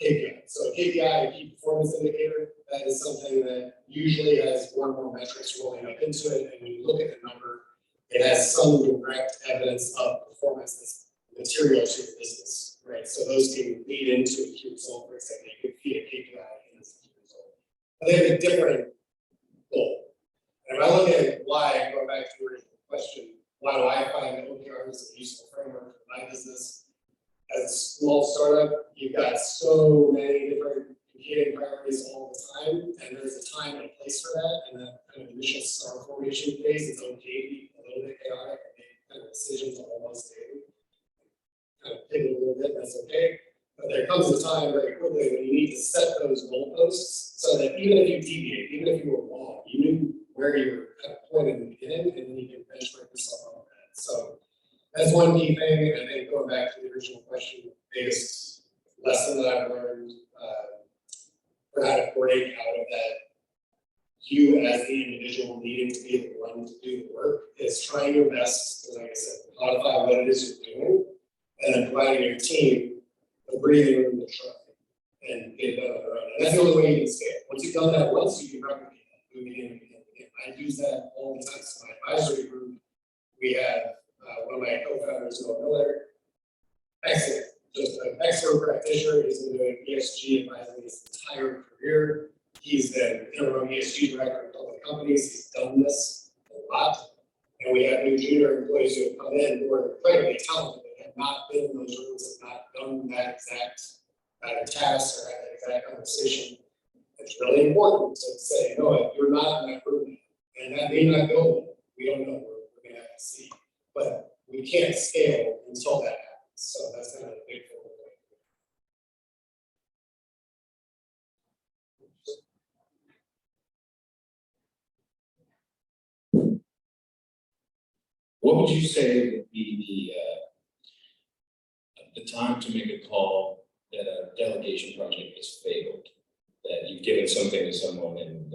KPI. So a KPI, a key performance indicator, that is something that usually has 1 or more metrics rolling up into it, and when you look at the number, it has some direct evidence of performance that's material to your business, right? So those can lead into a key result, for example. You could feed a KPI in as a key result. But they have a different goal. And if I look at why, going back to the original question, why do I find OKRs a useful framework for my business? As a small startup, you've got so many different competing priorities all the time, and there's a time and a place for that. And that kind of initial star formation phase, it's okay to be a little bit chaotic and make kind of decisions almost daily. Kind of pivot a little bit, that's okay. But there comes a time very quickly when you need to set those goalposts so that even if you deviate, even if you were wrong, you knew where you were kind of pointed in the beginning, and then you can benchmark yourself on that. So that's one key thing. And I think going back to the original question, the biggest lesson that I've learned for how to break out of that, you as the individual needing to be the one to do the work, is trying your best to, like I said, modify what it is you're doing, and then providing your team the breathing room to try and get it done on their own. And that's the only way you can scale. Once you've done that once, you can replicate that. Do it again and again and again. I use that all the time. So my advisory group, we have one of my co-founders, Noah Miller, excellent, just an expert practitioner. He's been doing ESG advising his entire career. He's been interim ESG director of public companies. He's done this a lot. And we have new junior employees who have come in who are incredibly talented and have have not been in those rooms, have not done that exact task or had that exact conversation, it's really important to say, no, you're not in that room. And that may not go, we don't know, we're gonna have to see. But we can't scale until that happens, so that's kind of a big focal point. What would you say would be the time to make a call that a delegation project has failed? That you've given something to someone and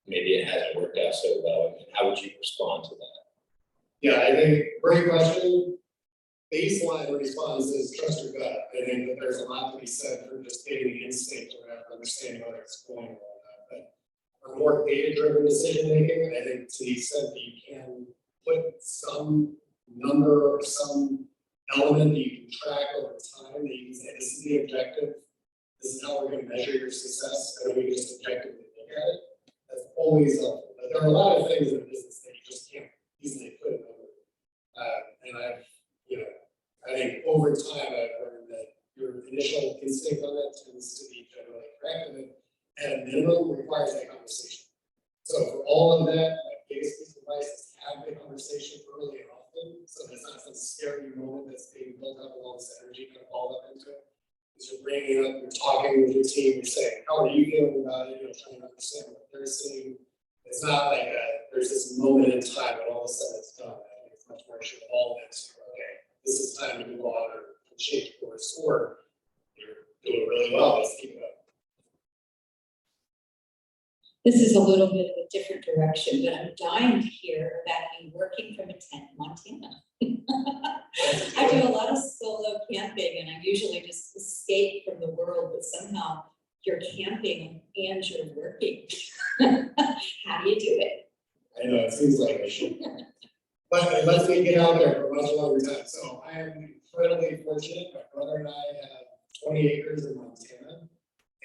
maybe it hasn't worked out so well, and how would you respond to that? Yeah, I think, great question. Baseline response is trust your gut. I think that there's a lot to be said for just getting the instinct around understanding whether it's going or not. But for more data-driven decision making, I think to the extent that you can put some number or some element that you can track over time, that you can say, this is the objective, this is how we're going to measure your success, and we just objectively look at it. That's always helpful. But there are a lot of things in a business that you just can't easily put a number. And I think over time I've learned that your initial instinct on that tends to be generally correct, and it, at a minimum, requires that conversation. So for all of that, my biggest piece of advice is to have the conversation early and often, so there's not some scary moment that's being built up with all this energy kind of all up into it. Because you're bringing it up, you're talking with your team, you're saying, how are you feeling about it? You're trying to understand what they're saying. It's not like there's this moment in time when all of a sudden it's done. I think it's much more sure all of it. Okay, this is time to move on or change course, or you're doing really well, let's keep it up. This is a little bit of a different direction, but I'm dying to hear about you working from a tent in Montana. I do a lot of solo camping and I usually just escape from the world, but somehow you're camping and you're working. How do you do it? I know, it seems like I should. But it lets me get out there for a much longer time. So I am incredibly fortunate. My brother and I have 20 acres in Montana.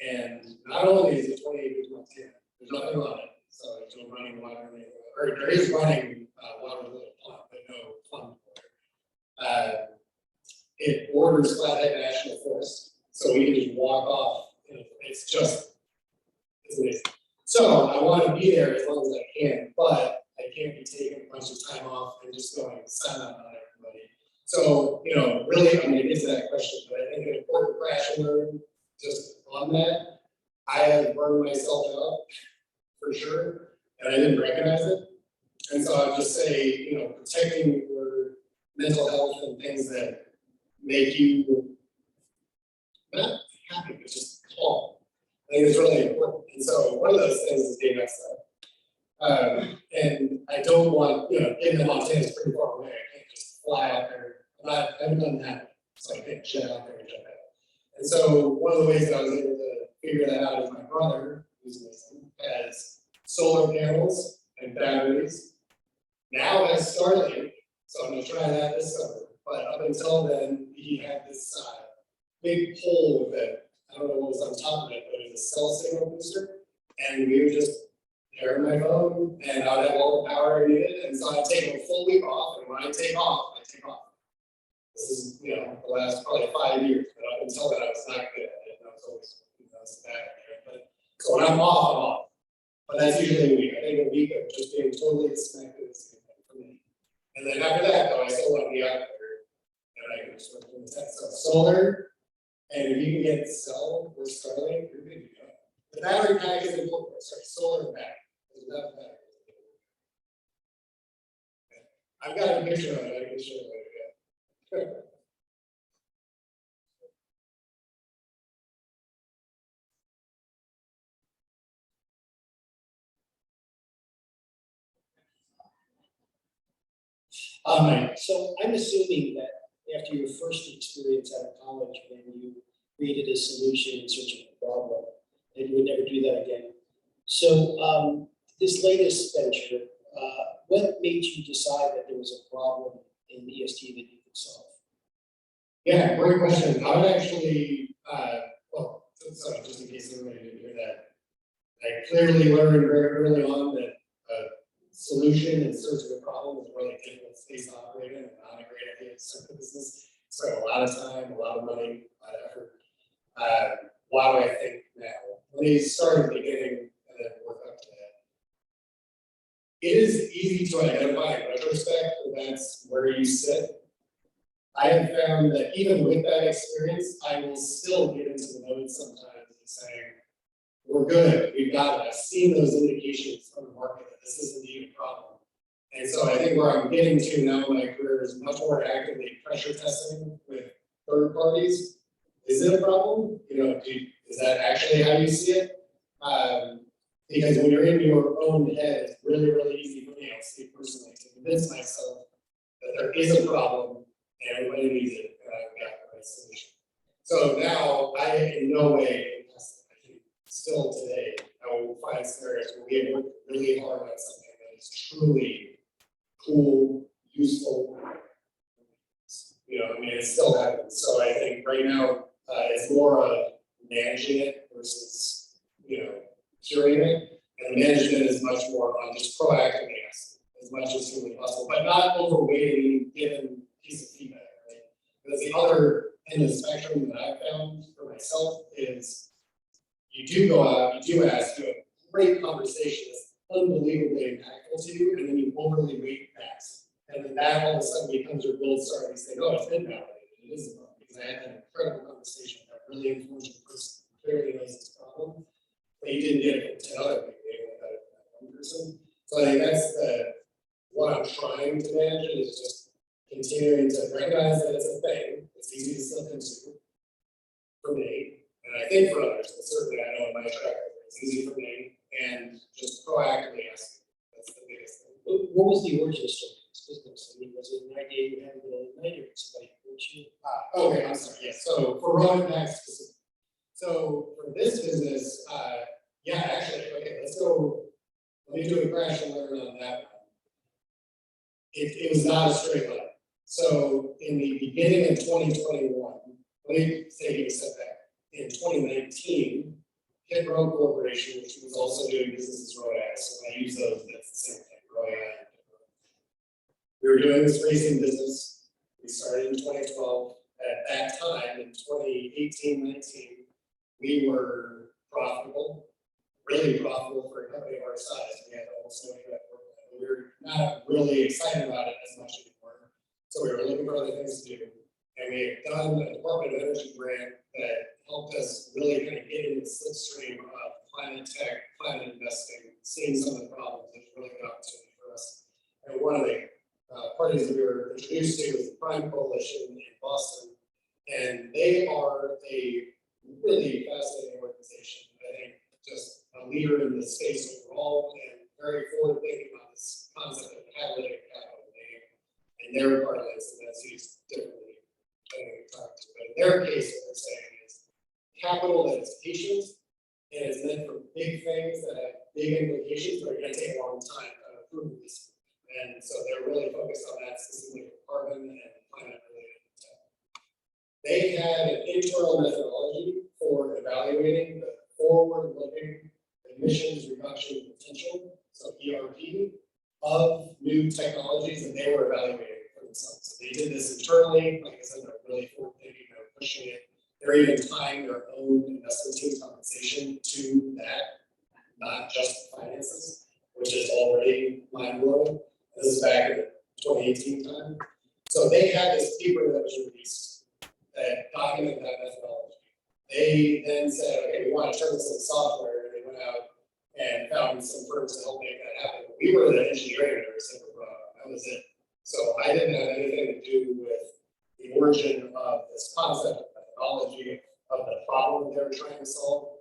And not only is it 20 acres in Montana, there's nothing on it. So there's no running water, or there is running water with a pond, but no pond water. It borders Flathead National Forest. So we can just walk off. It's amazing. So I want to be there as long as I can, but I can't be taking a bunch of time off and just going silent on everybody. So, really, I'm going to get to that question, but I think an important crash and learn just on that, I have burned myself out for sure, and I didn't recognize it. And so I would just say, protecting your mental health and things that make you not happy, but just calm. I think it's really important. And so one of those things is being outside. And I don't want, getting to Montana is pretty far away. I can't just fly out there. I haven't done that. So I can't jet out there and jump out. And so one of the ways that I was able to figure that out is my brother, who's amazing, has solar panels and batteries. Now has Starlink. So I'm gonna try that this summer. But up until then, he had this big pole with it. I don't know what was on top of it, but it was a cell signal booster. And we would just pair my phone, and I would have all the power I needed. And so I'd take a full week off, and when I take off, I take off. This is, the last probably 5 years, but up until then, I was not good at it. I was always, bad at it. But so when I'm off, I'm off. But that's usually a week. I think a week of just being totally disconnected is good for me. And then after that, though, I still want to be out there, and I can sort of do that stuff. Solar. And if you can get cell or Starlink, you're good to go. The battery pack is important. Sorry, solar pack. There's enough battery. I've got a picture of it. I can show you later. So I'm assuming that after your first experience out of college, when you created a solution in search of a problem, that you would never do that again. So this latest venture, what made you decide that there was a problem in ESG that you could solve? Yeah, great question. I would actually, so just in case everybody didn't hear that, I clearly learned very early on that solution in search of a problem is a really difficult space to operate in and not a great idea to start a business. spent a lot of time, a lot of money, a lot of effort. Why do I think now? Let me start at the beginning and then work up to that. It is easy to identify in retrospect that that's where you sit. I have found that even with that experience, I will still get into the mode sometimes and saying, we're good, we've got it. I've seen those indications from the market that this is indeed a problem. And so I think where I'm getting to now in my career is much more actively pressure testing with third parties. Is it a problem? Is that actually how you see it? Because when you're in your own head, it's really, really easy for me, I'll speak personally, to convince myself that there is a problem and everybody needs it, and I've got the right solution. So now I in no way, I think still today, I will find scenarios where we have worked really hard on something that is truly cool, useful. It still happens. So I think right now, it's more of managing it versus, curing it. And the management is much more on just proactively asking as much as humanly possible, but not overweighting any given piece of feedback, right? Because the other end of the spectrum that I've found for myself is you do go out, you do ask, you have a great conversation that's unbelievably impactful to you, and then you overly weight fast. And then that all of a sudden becomes your gold star, and you say, oh, it's been validated, it is a problem, because I had an incredible conversation that really influential person, clearly knows this problem, but you didn't get it from 10 other people, you only got it from that one person. So I think that's what I'm trying to manage is just continuing to recognize that it's a thing, it's easy to slip into for me, and I think for others, but certainly I know in my track record, it's easy for me, and just proactively asking, that's the biggest thing. What was the origin story of this business? I mean, was it an idea you had with a later, somebody approached you? Okay, I'm sorry, yes, so for Rowan Max specifically. So for this business, yeah, actually, okay, let me do a crash and learn on that one. It was not a straight line. So in the beginning of 2021, let me take a step back. In 2019, Hit Row Corporation, which was also doing business as ROAS, so when I use those, that's the same thing, ROAS. We were doing this racing business. We started in 2012. At that time, in 2018-19, we were profitable, really profitable for a company of our size. We had almost no direct work. We were not really excited about it as much anymore. So we were looking for other things to do. And we had done a Department of Energy grant that helped us really kind of get into the slipstream of climate tech, climate investing, seeing some of the problems. There's really an opportunity for us. And one of the parties that we were introduced to was the Prime Coalition in Boston. And they are a really fascinating organization. I think just a leader in the space overall and very forward thinking on this concept of catalytic capital. In their parlance, and that's used differently depending on who you talk to. But in their case, what they're saying is capital that is patient and is meant for big things that have big implications, but are going to take a long time to approve this. And so they're really focused on that specifically for carbon and climate related tech. They had an internal methodology for evaluating the forward-looking emissions reduction potential, so ERP, of new technologies that they were evaluating for themselves. So they did this internally, like I said, they're really forward thinking, they're pushing it. They're even tying their own investment team compensation to that, not just finances, which is already mind blowing. This is back in the 2018 time. So they had this paper that was released that documented that methodology. They then said, okay, we want to turn this into software, and they went out and found some firms to help make that happen. We were the engineering nerds that were brought on, that was it. So I didn't have anything to do with the origin of this concept of methodology of the problem they were trying to solve.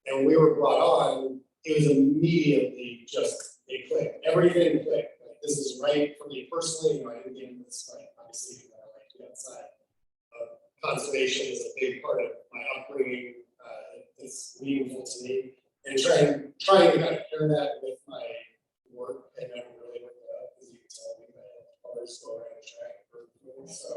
And when we were brought on, it was immediately just a click. Everything clicked. Like, this is right for me personally. I didn't get into this fight, obviously, because I like to be outside. Conservation is a big part of my upbringing. It's meaningful to me. And trying to kind of pair that with my work, and never really worked it out, as you can tell me, that others go around the track for me. So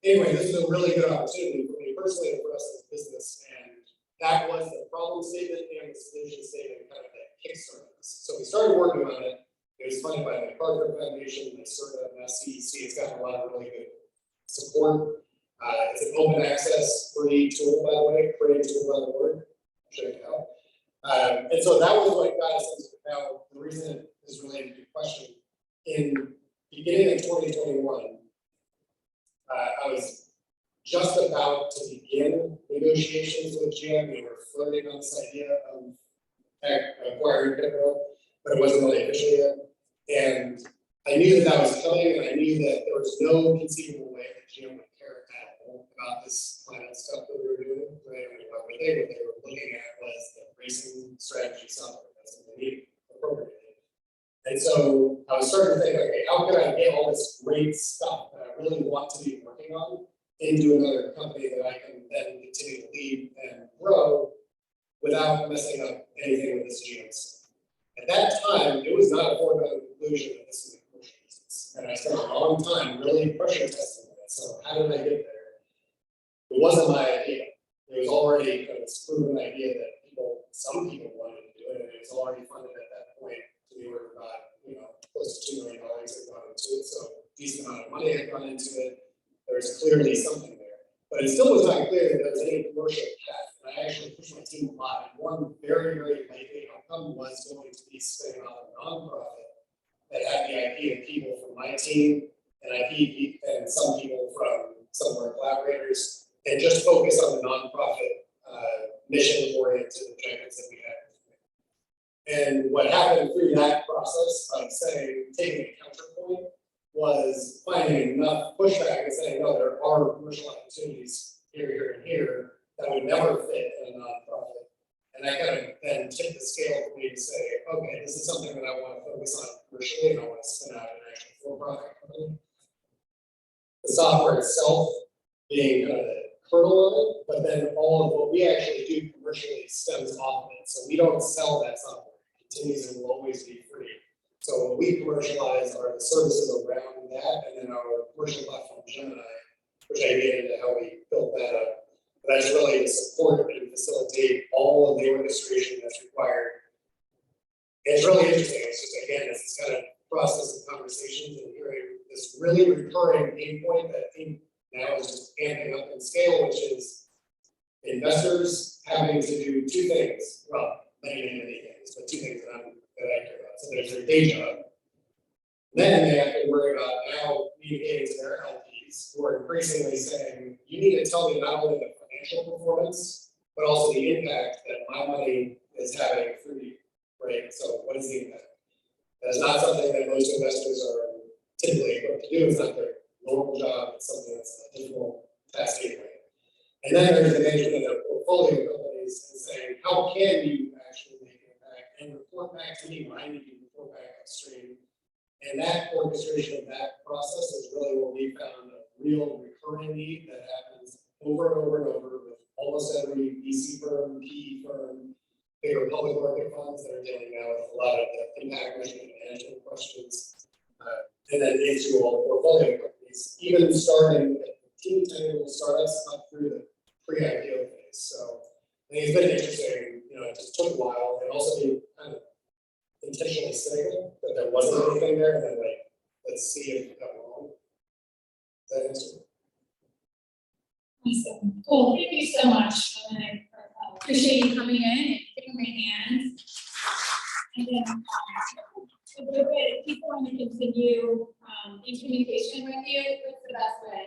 anyway, this is a really good opportunity for me personally and for us as a business. And that was the problem statement and the solution statement kind of that kickstarted this. So we started working on it. It was funded by the MacArthur Foundation, the CERTA, and the CEC. It's gotten a lot of really good support. It's an open access free tool, by the way, creating tool by the word, check it out. And so that was what got us into it. Now, the reason it is related to your question, in beginning of 2021, I was just about to begin negotiations with GM. We were flirting on this idea of acquiring Pickle, but it wasn't really official yet. And I knew that was coming, and I knew that there was no conceivable way that GM would care at all about this climate stuff that we were doing. Right? I mean, what they were looking at was the racing strategy software. That's what they needed appropriately. And so I was starting to think, okay, how can I get all this great stuff that I really want to be working on into another company that I can then continue to lead and grow without messing up anything with this GM stuff. At that time, it was not a foregone conclusion that this was a commercial business. And I spent a long time really pressure testing that. So how did I get there? It wasn't my idea. It was already kind of this proven idea that some people wanted to do it, and it was already funded at that point to be worth about, close to $2 million had gone into it. So a decent amount of money had gone into it. There was clearly something there. But it still was not clear that there was any commercial path. And I actually pushed my team a lot. And one very, very likely outcome was going to be spinning off a nonprofit that had the IP of people from my team and IP and some people from some of our collaborators, and just focus on the nonprofit mission-oriented objectives that we had. And what happened through that process of taking a counterpoint was finding enough pushback and saying, no, there are commercial opportunities here, and here that would never fit in a nonprofit. And that kind of then tipped the scale for me to say, okay, this is something that I want to focus on commercially, and I want to spin out an actual for-profit company. The software itself being kind of the kernel of it, but then all of what we actually do commercially stems off of it. So we don't sell that software. It continues and will always be free. So what we commercialize are the services around that, and then our commercial platform Gemini, which I get into how we built that up. But that's really to support and facilitate all of the orchestration that's required. And it's really interesting. It's just, again, it's this kind of process of conversations and hearing this really recurring pain point that I think now is just amping up in scale, which is investors having to do two things. Well, many things, but two things that I care about. So there's their day job. Then they have to worry about now communicating to their LPs who are increasingly saying, you need to tell me not only the financial performance, but also the impact that my money is having for you, right? So what is the impact? That's not something that most investors are typically equipped to do. It's not their normal job. It's something that's a difficult task anyway. And then there's the management of their portfolio companies and saying, how can you actually make an impact and report back to me when I need you to report back upstream? And that orchestration of that process is really what we found a real recurring need that happens over and over and over with almost every VC firm, PE firm, bigger public market funds that are dealing now with a lot of the impact measurement and management questions. And then into all the portfolio companies, even starting at team table startups up through the pre-IPO phase. So I think it's been interesting, it just took a while, and also being kind of intentionally cynical that there wasn't anything there, and then let's see if it got wrong. Does that answer? Awesome. Cool. Thank you so much. I appreciate you coming in and taking my hand. And then if people want to continue in communication with you, what's the best way?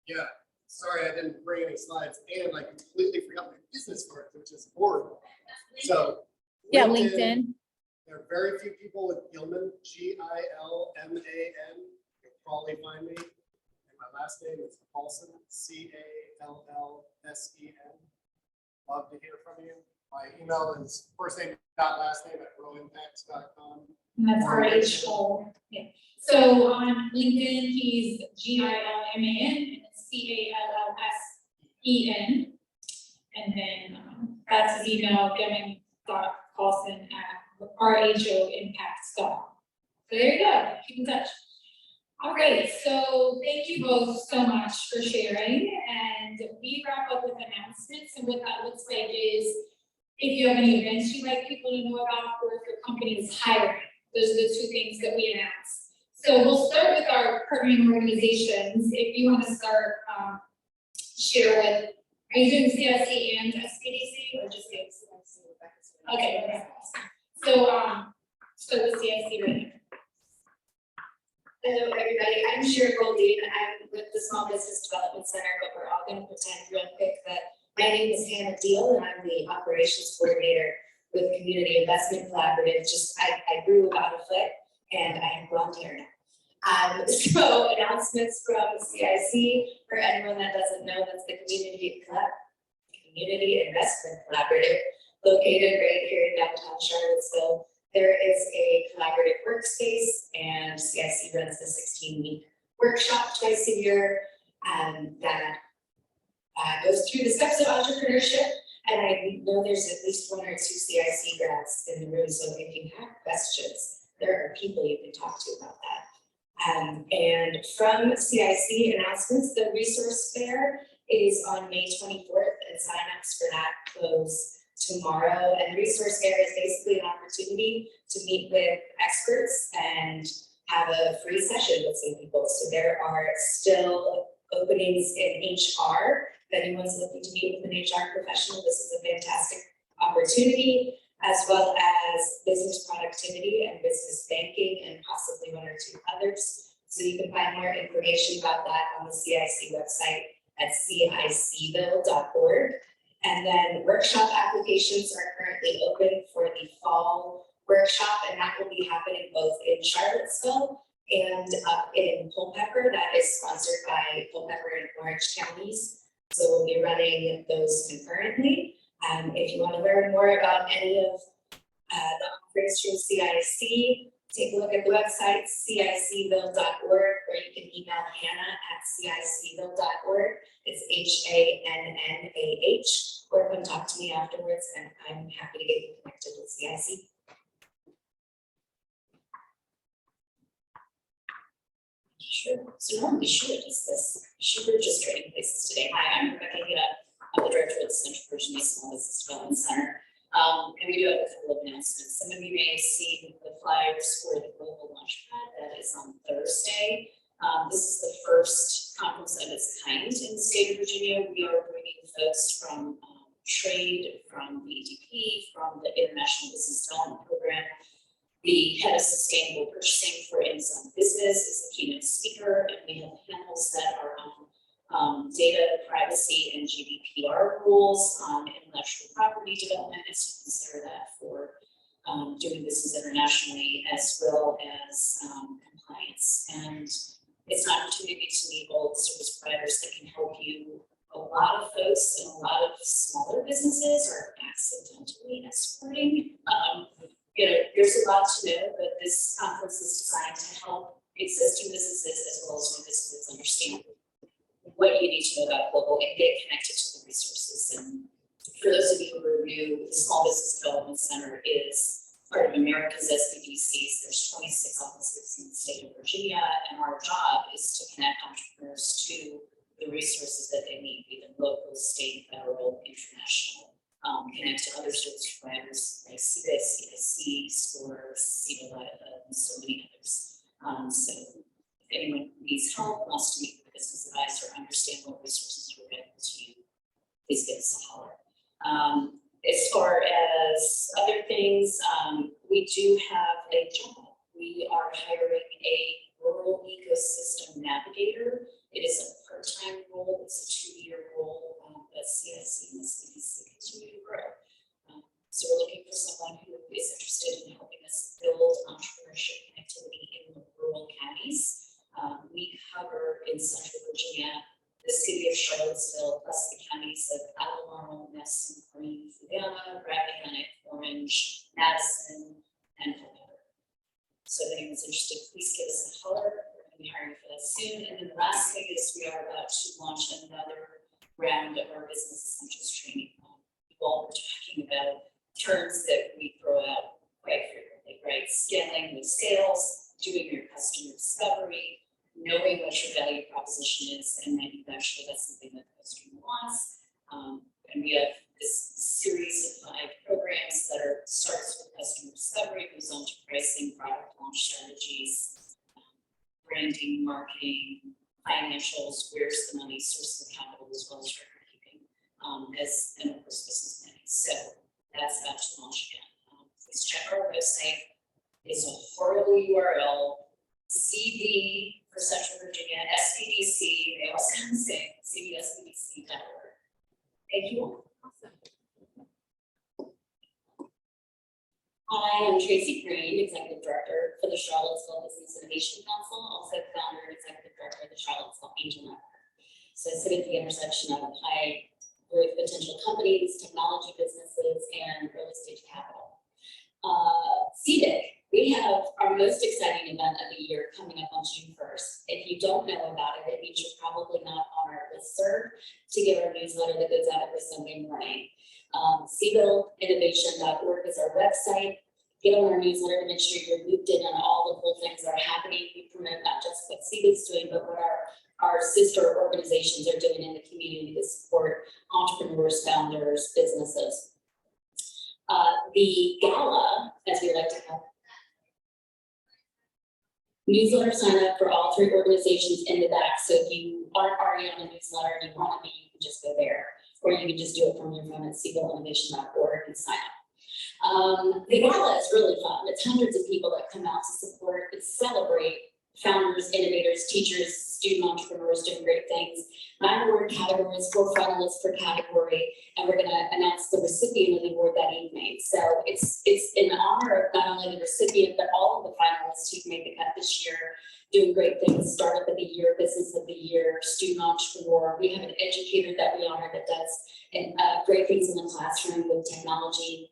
Yeah, sorry I didn't bring any slides, and I completely forgot my business card, which is horrible. So Yeah, LinkedIn. There are very few people with Gilman, Gilman. You'll probably find me. And my last name is Callsen, Callsen. Love to hear from you. My email is first name dot last name at rowimpacts.com. And that's RH. Yeah. So on LinkedIn, he's Gilman and Callsen. And then that's his email, Gilman.Callsen at RHOimpacts.com. So there you go. Keep in touch. All right, so thank you both so much for sharing, and we wrap up with announcements, and what that looks like is if you have any events you'd like people to know about, or if your company is hiring, those are the two things that we announce. So we'll start with our partnering organizations. If you want to start, share with, are you doing CSE and SPDC or just CSE? Okay. So, so with CSE right here. Hello, everybody. I'm Shira Goldine. I'm with the Small Business Development Center, but we're all going to pretend real quick that my name is Hannah Deal and I'm the operations coordinator with Community Investment Collaborative. I grew about a foot and I have blonde hair now. So announcements from CIC, for anyone that doesn't know, that's the Community Investment Collaborative located right here in downtown Charlottesville. There is a collaborative workspace and CIC runs the 16-week workshop twice a year that goes through the steps of entrepreneurship. And I know there's at least 1 or 2 CIC grads in the room, so if you have questions, there are people you can talk to about that. And from CIC announcements, the resource fair is on May 24th and signups for that close tomorrow. And resource fair is basically an opportunity to meet with experts and have a free session with some people. So there are still openings in HR. If anyone's looking to meet with an HR professional, this is a fantastic opportunity, as well as business productivity and business banking and possibly 1 or 2 others. So you can find more information about that on the CIC website at cicville.org. And then workshop applications are currently open for the fall workshop, and that will be happening both in Charlottesville and up in Culpeper. That is sponsored by Culpeper and Orange counties. So we'll be running those concurrently. If you want to learn more about any of the offerings from CIC, take a look at the website, cicville.org, or you can email Hannah at cicville.org. It's HANNAH, or come talk to me afterwards, and I'm happy to get you connected with CIC. Sure. So normally Shira does this. Shira just trading places today. Hi, I'm Rebecca Hita. I'm the director of the Central Virginia Small Business Development Center. And we do have a couple of announcements. Some of you may have seen the flyers for the Global Launchpad that is on Thursday. This is the first conference of its kind in the state of Virginia. We are bringing folks from trade, from the EDP, from the International Business Development Program. The head of sustainable purchasing for Amazon Business is the keynote speaker, and we have panels that are on data privacy and GDPR rules on intellectual property development, as you consider that for doing business internationally, as well as compliance. And it's an opportunity to meet old service providers that can help you. A lot of folks and a lot of smaller businesses are accidentally exporting. There's a lot to know, but this conference is designed to help existing businesses as well as new businesses understand what you need to know about global and get connected to the resources. And for those of you who are new, the Small Business Development Center is part of America's SBDCs. There's 26 offices in the state of Virginia, and our job is to connect entrepreneurs to the resources that they need, be them local, state, federal, international. Connect to other service providers like CIS, CIC, SCORE, CEDA, and so many others. So if anyone needs help, wants to meet with a business advisor, understand what resources are available to you, please give us a holler. As far as other things, we do have a job. We are hiring a rural ecosystem navigator. It is a part-time role. It's a 2-year role, but CIC and SBDC continue to grow. So we're looking for someone who is interested in helping us build entrepreneurship connectivity in the rural counties. We cover in Central Virginia, the city of Charlottesville, plus the counties of Albemarle, Nesson, Green, Fluvanna, Rappahannock, Orange, Madison, and Culpeper. So if anyone's interested, please give us a holler. We're going to be hiring for that soon. And then the last thing is we are about to launch another round of our business essentials training. While we're talking about terms that we throw out quite frequently, right? Scaling with sales, doing your customer discovery, knowing what your value proposition is, and then you've actually got something that the customer wants. And we have this series of 5 programs that starts with customer discovery, goes on to pricing, product launch strategies, tracking financials, where's the money, sources of capital, as well as record keeping, as and of course business planning. So that's about to launch again. Please check our website. It's a horrible URL, CD for Central Virginia, SPDC, they all sound the same, cdspdc.org. Thank you all. Awesome. I am Tracy Green, Executive Director for the Charlottesville Business Innovation Council, also founder and Executive Director of the Charlottesville Angel Network. So I sit at the intersection of high growth potential companies, technology businesses, and early stage capital. CDIC, we have our most exciting event of the year coming up on June 1st. If you don't know about it, it means you're probably not on our listserv to get our newsletter that goes out every Sunday morning. cbuildinnovation.org is our website. Get on our newsletter to make sure you're looped in on all the cool things that are happening. We promote not just what CBIC's doing, but what our sister organizations are doing in the community to support entrepreneurs, founders, businesses. The gala, as we like to call it, newsletter sign up for all three organizations in the back. So if you aren't already on the newsletter and you want to be, you can just go there, or you can just do it from your phone at cbuildinnovation.org and sign up. The gala is really fun. It's hundreds of people that come out to support and celebrate founders, innovators, teachers, student entrepreneurs doing great things. 9 award categories, 4 finalists per category, and we're going to announce the recipient of the award that evening. So it's in honor of not only the recipient, but all of the finalists who've made the cut this year, doing great things, startup of the year, business of the year, student entrepreneur. We have an educator that we honor that does great things in the classroom with technology.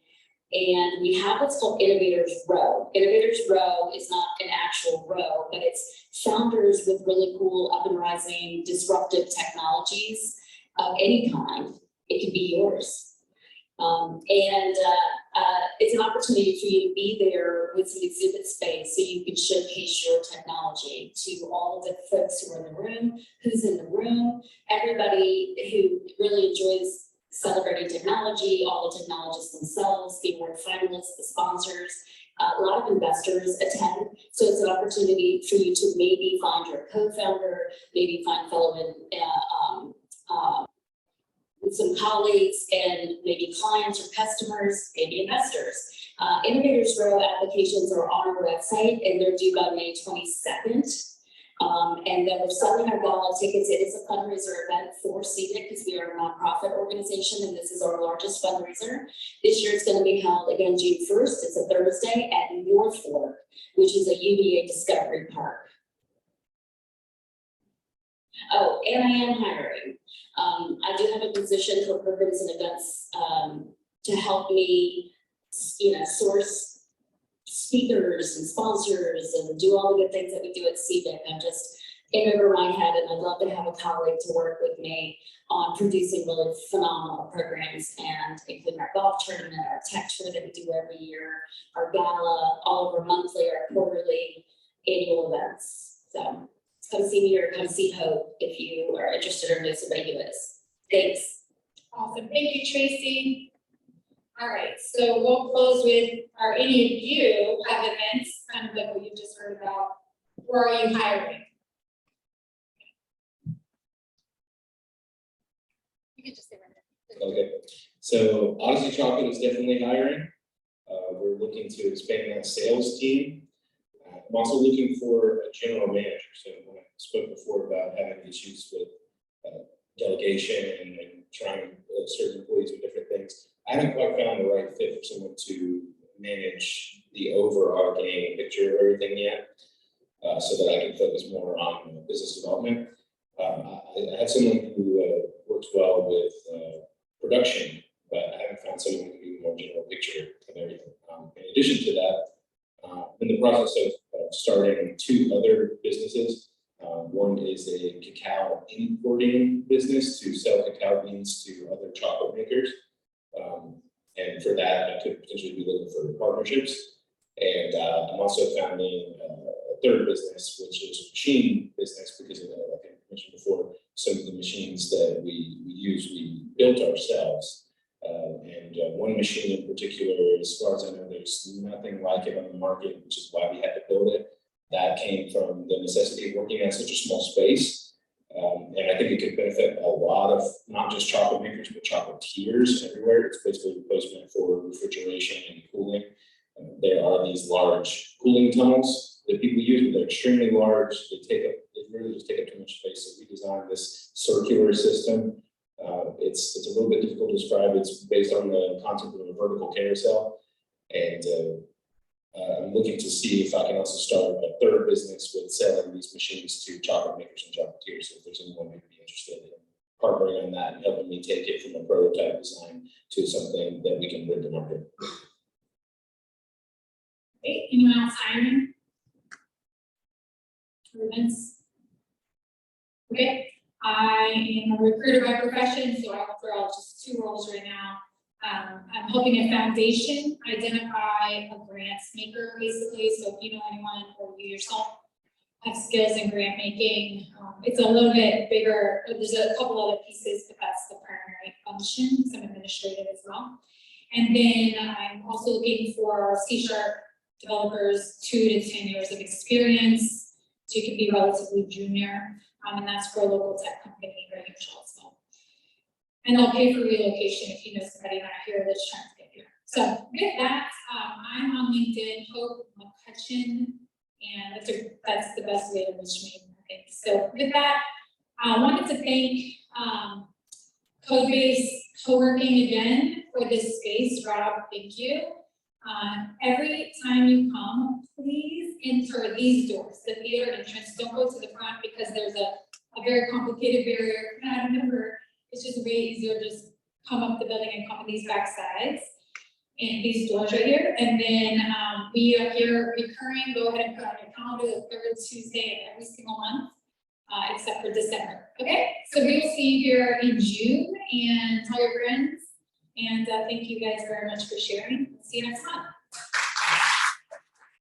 And we have what's called Innovators Row. Innovators Row is not an actual row, but it's founders with really cool, up and rising, disruptive technologies of any kind. It could be yours. It's an opportunity for you to be there with some exhibit space so you can showcase your technology to all of the folks who are in the room, who's in the room, everybody who really enjoys celebrating technology, all the technologists themselves, the award finalists, the sponsors, a lot of investors attend. So it's an opportunity for you to maybe find your co-founder, maybe find fellow some colleagues and maybe clients or customers, maybe investors. Innovators Row applications are on our website and they're due by May 22nd. And then we're selling our gala tickets. It is a fundraiser event for CDIC because we are a nonprofit organization and this is our largest fundraiser. This year it's going to be held again June 1st. It's a Thursday at North Fork, which is a UVA Discovery Park. Oh, and I am hiring. I do have a position for programs and events to help me, source speakers and sponsors and do all the good things that we do at CDIC. I'm just in over my head and I'd love to have a colleague to work with me on producing really phenomenal programs and including our golf tournament, our tech tour that we do every year, our gala, all of our monthly, our quarterly, annual events. So come see me or come see Hope if you are interested or know somebody who is. Thanks. Awesome. Thank you, Tracy. All right, so we'll close with, are any of you have events, kind of like what you just heard about, or are you hiring? You can just say right there. Okay, so Odyssey Chocolate is definitely hiring. We're looking to expand that sales team. I'm also looking for a general manager. So when I spoke before about having issues with delegation and trying certain employees with different things, I haven't quite found the right fit for someone to manage the overarching picture of everything yet, so that I can focus more on business development. I have someone who works well with production, but I haven't found someone who can do more general picture of everything. In addition to that, in the process of starting 2 other businesses. One is a cacao importing business to sell cacao beans to other chocolate makers. And for that, I could potentially be looking for partnerships. And I'm also founding a 3rd business, which is a machine business, because like I mentioned before, some of the machines that we use, we built ourselves. And one machine in particular, as far as I know, there's nothing like it on the market, which is why we had to build it. That came from the necessity of working in such a small space. And I think it could benefit a lot of, not just chocolate makers, but chocolatiers everywhere. It's basically a replacement for refrigeration and cooling. There are these large cooling tunnels that people use, but they're extremely large. They really just take up too much space. So we designed this circular system. It's a little bit difficult to describe. It's based on the concept of a vertical carousel. And I'm looking to see if I can also start a third business with selling these machines to chocolate makers and chocolatiers. So if there's anyone who would be interested in partnering on that and helping me take it from a prototype design to something that we can bring to market. Okay, anyone else hiring? Events? Okay, I am a recruiter by profession, so I will throw out just 2 roles right now. I'm helping a foundation identify a grants maker, basically. So if you know anyone or you yourself have skills in grant making, it's a little bit bigger. There's a couple other pieces, but that's the primary function, some administrative as well. And then I'm also looking for C# developers, 2 to 10 years of experience. So you can be relatively junior, and that's for a local tech company right in Charlottesville. And they'll pay for relocation if you know somebody not here that's trying to get here. So with that, I'm on LinkedIn, Hope McCutcheon, and that's the best way to reach me, I think. So with that, I wanted to thank Codebase Co-working again for this space. Rob, thank you. Every time you come, please enter these doors, the theater entrance. Don't go to the front because there's a very complicated barrier. And I remember it's just way easier to just come up the building and come in these back sides and these doors right here. And then we are here recurring. Go ahead and put on your calendar the 3rd Tuesday of every single month, except for December. Okay, so we will see you here in June, and tell your friends. And thank you guys very much for sharing. See you next month.